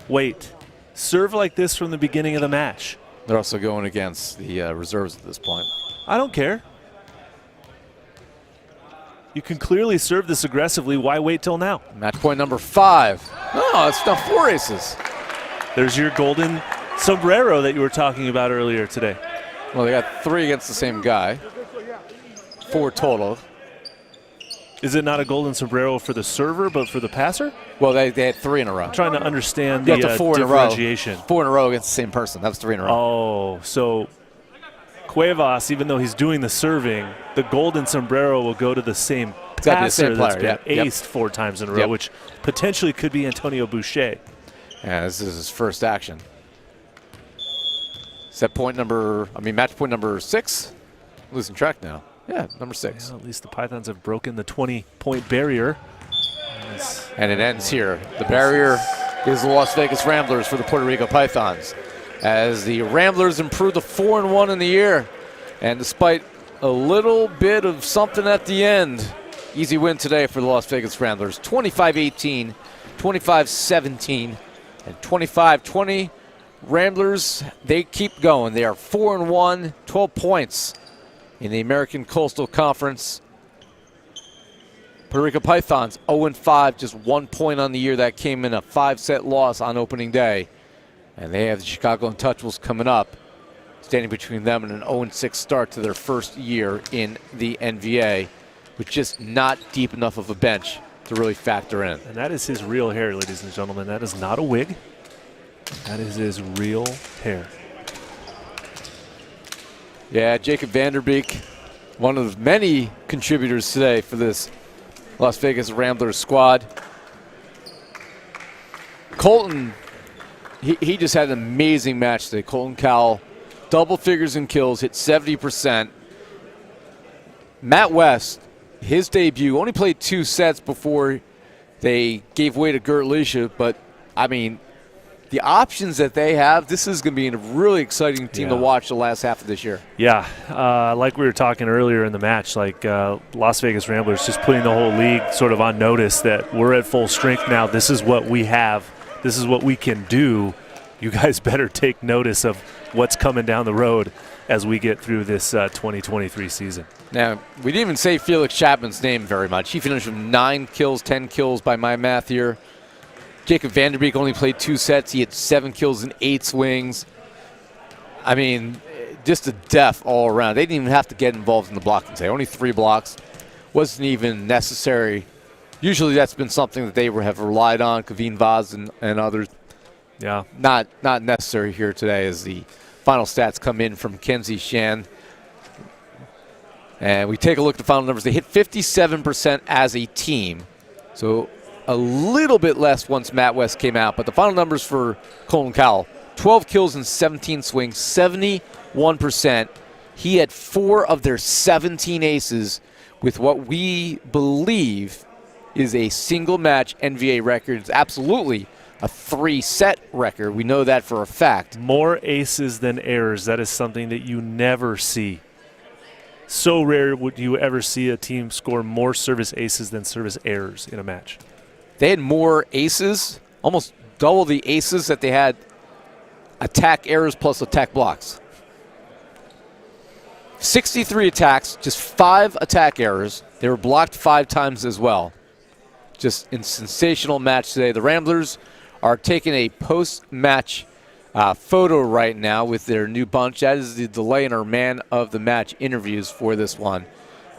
[SPEAKER 2] Wait. Serve like this from the beginning of the match.
[SPEAKER 1] They're also going against the reserves at this point.
[SPEAKER 2] I don't care. You can clearly serve this aggressively. Why wait till now?
[SPEAKER 1] Match point number 5. Oh, it's now 4 aces.
[SPEAKER 2] There's your golden sombrero that you were talking about earlier today.
[SPEAKER 1] Well, they got 3 against the same guy. 4 total.
[SPEAKER 2] Is it not a golden sombrero for the server, but for the passer?
[SPEAKER 1] Well, they had 3 in a row.
[SPEAKER 2] I'm trying to understand
[SPEAKER 1] You
[SPEAKER 2] the
[SPEAKER 1] got to 4 in a row.
[SPEAKER 2] differentiation.
[SPEAKER 1] 4 in a row against the same person. That was 3 in a row.
[SPEAKER 2] Oh, so Cuevas, even though he's doing the serving, the golden sombrero will go to the same
[SPEAKER 1] It's gotta be the
[SPEAKER 2] passer
[SPEAKER 1] same
[SPEAKER 2] that's
[SPEAKER 1] player,
[SPEAKER 2] been
[SPEAKER 1] yep.
[SPEAKER 2] aced 4 times in a row, which potentially could be Antonio Boucher.
[SPEAKER 1] Yeah, this is his first action. Match point number 6? Losing track now. Yeah, number 6.
[SPEAKER 2] Yeah, at least the Pythons have broken the 20-point barrier.
[SPEAKER 1] And it ends here. The barrier is the Las Vegas Ramblers for the Puerto Rico Pythons, as the Ramblers improved to 4-1 in the year. And despite a little bit of something at the end, easy win today for the Las Vegas Ramblers. 25-18, 25-17, and 25-20. Ramblers, they keep going. They are 4-1, 12 points in the American Coastal Conference. Puerto Rico Pythons 0-5, just 1 point on the year. That came in a 5-set loss on opening day. And they have the Chicago Untouchables coming up, standing between them and an 0-6 start to their first year in the NVA, with just not deep enough of a bench to really factor in.
[SPEAKER 2] And that is his real hair, ladies and gentlemen. That is not a wig. That is his real hair.
[SPEAKER 1] Yeah, Jacob Vanderbeek, one of many contributors today for this Las Vegas Ramblers squad. Colton, he just had an amazing match today. Colton Cowell, double figures in kills, hit 70%. Matt West, his debut, only played 2 sets before they gave way to Gert Leisha, but I mean, the options that they have, this is going to be a really exciting team to watch the last half of this year.
[SPEAKER 2] Yeah, like we were talking earlier in the match, like Las Vegas Ramblers just putting the whole league sort of on notice that we're at full strength now. This is what we have. This is what we can do. You guys better take notice of what's coming down the road as we get through this 2023 season.
[SPEAKER 1] Now, we didn't even say Felix Chapman's name very much. He finished with 9 kills, 10 kills by my math here. Jacob Vanderbeek only played 2 sets. He had 7 kills and 8 swings. I mean, just a depth all around. They didn't even have to get involved in the blocking today. Only 3 blocks. Wasn't even necessary. Usually that's been something that they have relied on, Kaveen Vaz and others.
[SPEAKER 2] Yeah.
[SPEAKER 1] Not necessary here today as the final stats come in from Kenzie Shan. And we take a look at the final numbers. They hit 57% as a team. So a little bit less once Matt West came out. But the final numbers for Colton Cowell, 12 kills and 17 swings, 71%. He had 4 of their 17 aces with what we believe is a single match NVA record. It's absolutely a 3-set record. We know that for a fact.
[SPEAKER 2] More aces than errors. That is something that you never see. So rare would you ever see a team score more service aces than service errors in a match.
[SPEAKER 1] They had more aces, almost double the aces that they had attack errors plus attack blocks. 63 attacks, just 5 attack errors. They were blocked 5 times as well. Just a sensational match today. The Ramblers are taking a post-match photo right now with their new bunch. That is the delay in our man of the match interviews for this one,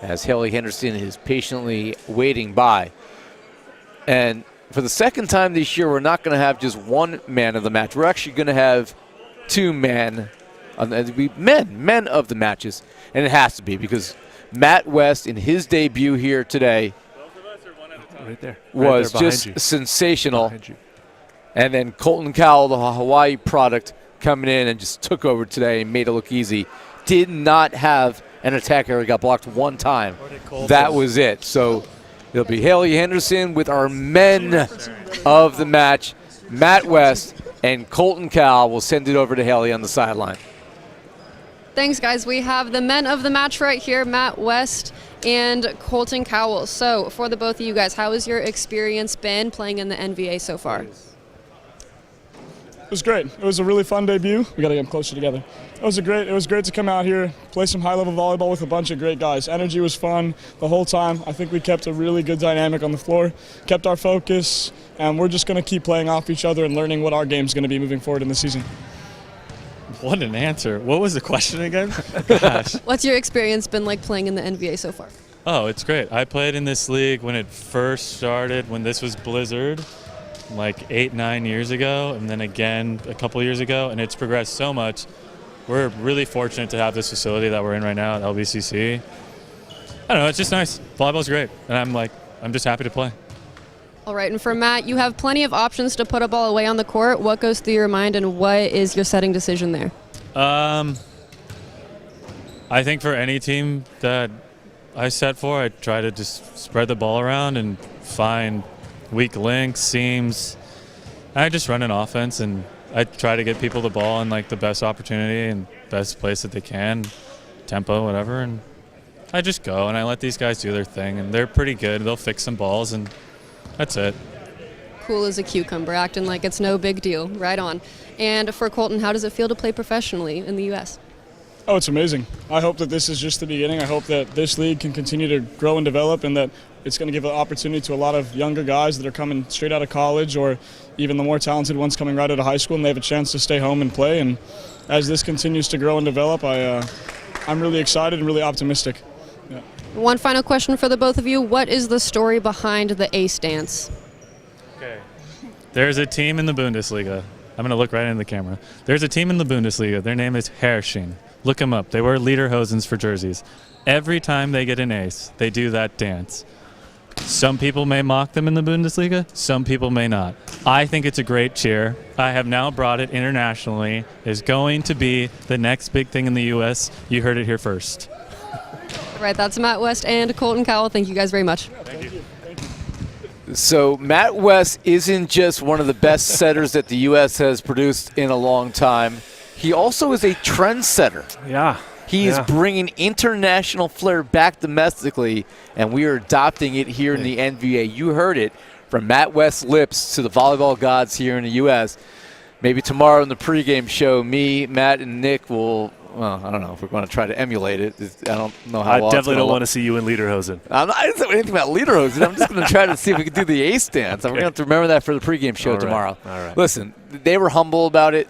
[SPEAKER 1] as Haley Henderson is patiently waiting by. And for the second time this year, we're not going to have just one man of the match. We're actually going to have 2 men of the matches. And it has to be because Matt West, in his debut here today, was just sensational. And then Colton Cowell, the Hawaii product, coming in and just took over today and made it look easy. Did not have an attack error. Got blocked 1 time. That was it. So it'll be Haley Henderson with our men of the match. Matt West and Colton Cowell will send it over to Haley on the sideline.
[SPEAKER 3] Thanks, guys. We have the men of the match right here, Matt West and Colton Cowell. So for the both of you guys, how has your experience been playing in the NVA so far?
[SPEAKER 6] It was great. It was a really fun debut. We got to get them closer together. It was great to come out here, play some high-level volleyball with a bunch of great guys. Energy was fun the whole time. I think we kept a really good dynamic on the floor, kept our focus, and we're just going to keep playing off each other and learning what our game's going to be moving forward in the season.
[SPEAKER 7] What an answer. What was the question again? Gosh.
[SPEAKER 3] What's your experience been like playing in the NVA so far?
[SPEAKER 7] Oh, it's great. I played in this league when it first started, when this was Blizzard, like 8-9 years ago, and then again a couple years ago, and it's progressed so much. We're really fortunate to have this facility that we're in right now at LBCC. I don't know, it's just nice. Volleyball's great, and I'm just happy to play.
[SPEAKER 3] All right, and for Matt, you have plenty of options to put a ball away on the court. What goes through your mind, and what is your setting decision there?
[SPEAKER 7] I think for any team that I set for, I try to just spread the ball around and find weak links, seams. I just run an offense, and I try to get people the ball in like the best opportunity and best place that they can, tempo, whatever, and I just go and I let these guys do their thing, and they're pretty good. They'll fix some balls, and that's it.
[SPEAKER 3] Cool as a cucumber, acting like it's no big deal. Right on. And for Colton, how does it feel to play professionally in the U.S.?
[SPEAKER 6] Oh, it's amazing. I hope that this is just the beginning. I hope that this league can continue to grow and develop, and that it's going to give an opportunity to a lot of younger guys that are coming straight out of college, or even the more talented ones coming right out of high school, and they have a chance to stay home and play. And as this continues to grow and develop, I'm really excited and really optimistic. Yeah.
[SPEAKER 3] One final question for the both of you. What is the story behind the ace dance?
[SPEAKER 7] Okay. There's a team in the Bundesliga. I'm going to look right into the camera. There's a team in the Bundesliga. Their name is Herrsching. Look them up. They wear lederhosens for jerseys. Every time they get an ace, they do that dance. Some people may mock them in the Bundesliga. Some people may not. I think it's a great cheer. I have now brought it internationally. It's going to be the next big thing in the U.S. You heard it here first.
[SPEAKER 3] All right, that's Matt West and Colton Cowell. Thank you guys very much.
[SPEAKER 7] Thank you.
[SPEAKER 1] So Matt West isn't just one of the best setters that the U.S. has produced in a long time. He also is a trendsetter.
[SPEAKER 2] Yeah.
[SPEAKER 1] He is bringing international flair back domestically, and we are adopting it here in the NVA. You heard it from Matt West's lips to the volleyball gods here in the U.S. Maybe tomorrow in the pregame show, me, Matt, and Nick will, well, I don't know if we're going to try to emulate it. I don't know how
[SPEAKER 2] I
[SPEAKER 1] well
[SPEAKER 2] definitely don't want to see you in lederhosen.
[SPEAKER 1] I didn't say anything about lederhosen. I'm just going to try to see if we can do the ace dance. I'm going to have to remember that for the pregame show tomorrow.
[SPEAKER 2] All right.
[SPEAKER 1] Listen, they were humble about it.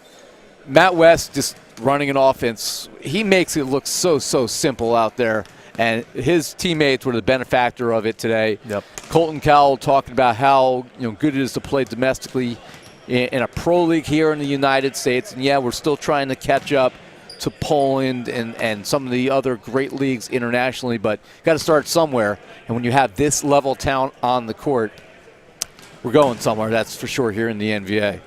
[SPEAKER 1] Matt West just running an offense. He makes it look so simple out there, and his teammates were the benefactor of it today.
[SPEAKER 2] Yep.
[SPEAKER 1] Colton Cowell talking about how good it is to play domestically in a pro league here in the United States. And yeah, we're still trying to catch up to Poland and some of the other great leagues internationally, but got to start somewhere. And when you have this level of talent on the court, we're going somewhere, that's for sure, here in the NVA.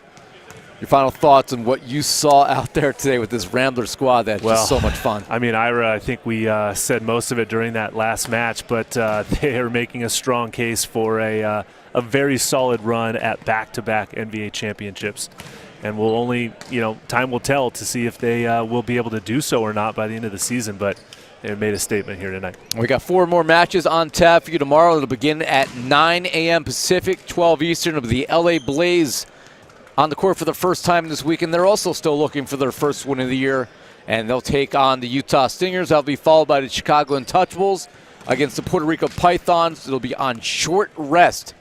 [SPEAKER 1] Your final thoughts on what you saw out there today with this Rambler squad that's just so much fun.
[SPEAKER 2] I mean, Ira, I think we said most of it during that last match, but they are making a strong case for a very solid run at back-to-back NVA championships. And we'll only, time will tell to see if they will be able to do so or not by the end of the season, but they made a statement here tonight.
[SPEAKER 1] We got 4 more matches on tap for you tomorrow. It'll begin at 9 a.m. Pacific, 12 Eastern. It'll be the LA Blaze on the court for the first time this weekend. They're also still looking for their first win of the year, and they'll take on the Utah Stingers. That'll be followed by the Chicago Untouchables against the Puerto Rico Pythons. It'll be on short rest.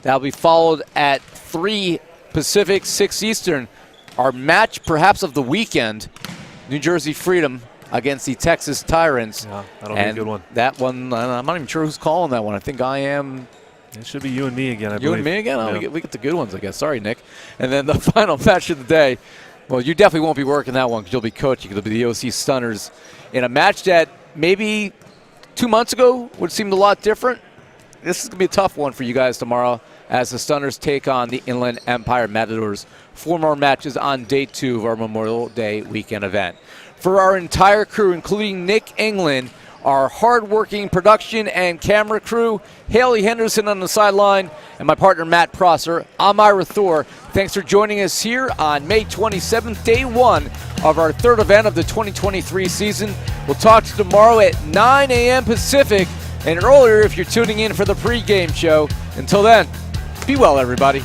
[SPEAKER 1] That'll be followed at 3 Pacific, 6 Eastern. Our match perhaps of the weekend, New Jersey Freedom against the Texas Tyrants.
[SPEAKER 2] Yeah, that'll be a good one.
[SPEAKER 1] That one, I'm not even sure who's calling that one. I think I am.
[SPEAKER 2] It should be you and me again, I believe.
[SPEAKER 1] You and me again? Oh, we get the good ones, I guess. Sorry, Nick. And then the final match of the day, well, you definitely won't be working that one because you'll be coaching. It'll be the OC Stunners in a match that maybe 2 months ago would seem a lot different. This is going to be a tough one for you guys tomorrow as the Stunners take on the Inland Empire Matadors. 4 more matches on day 2 of our Memorial Day weekend event. For our entire crew, including Nick England, our hard-working production and camera crew, Haley Henderson on the sideline, and my partner Matt Prosser, I'm Ira Thor. Thanks for joining us here on May 27th, day 1 of our 3rd event of the 2023 season. We'll talk to you tomorrow at 9 a.m. Pacific, and earlier if you're tuning in for the pregame show. Until then, be well, everybody.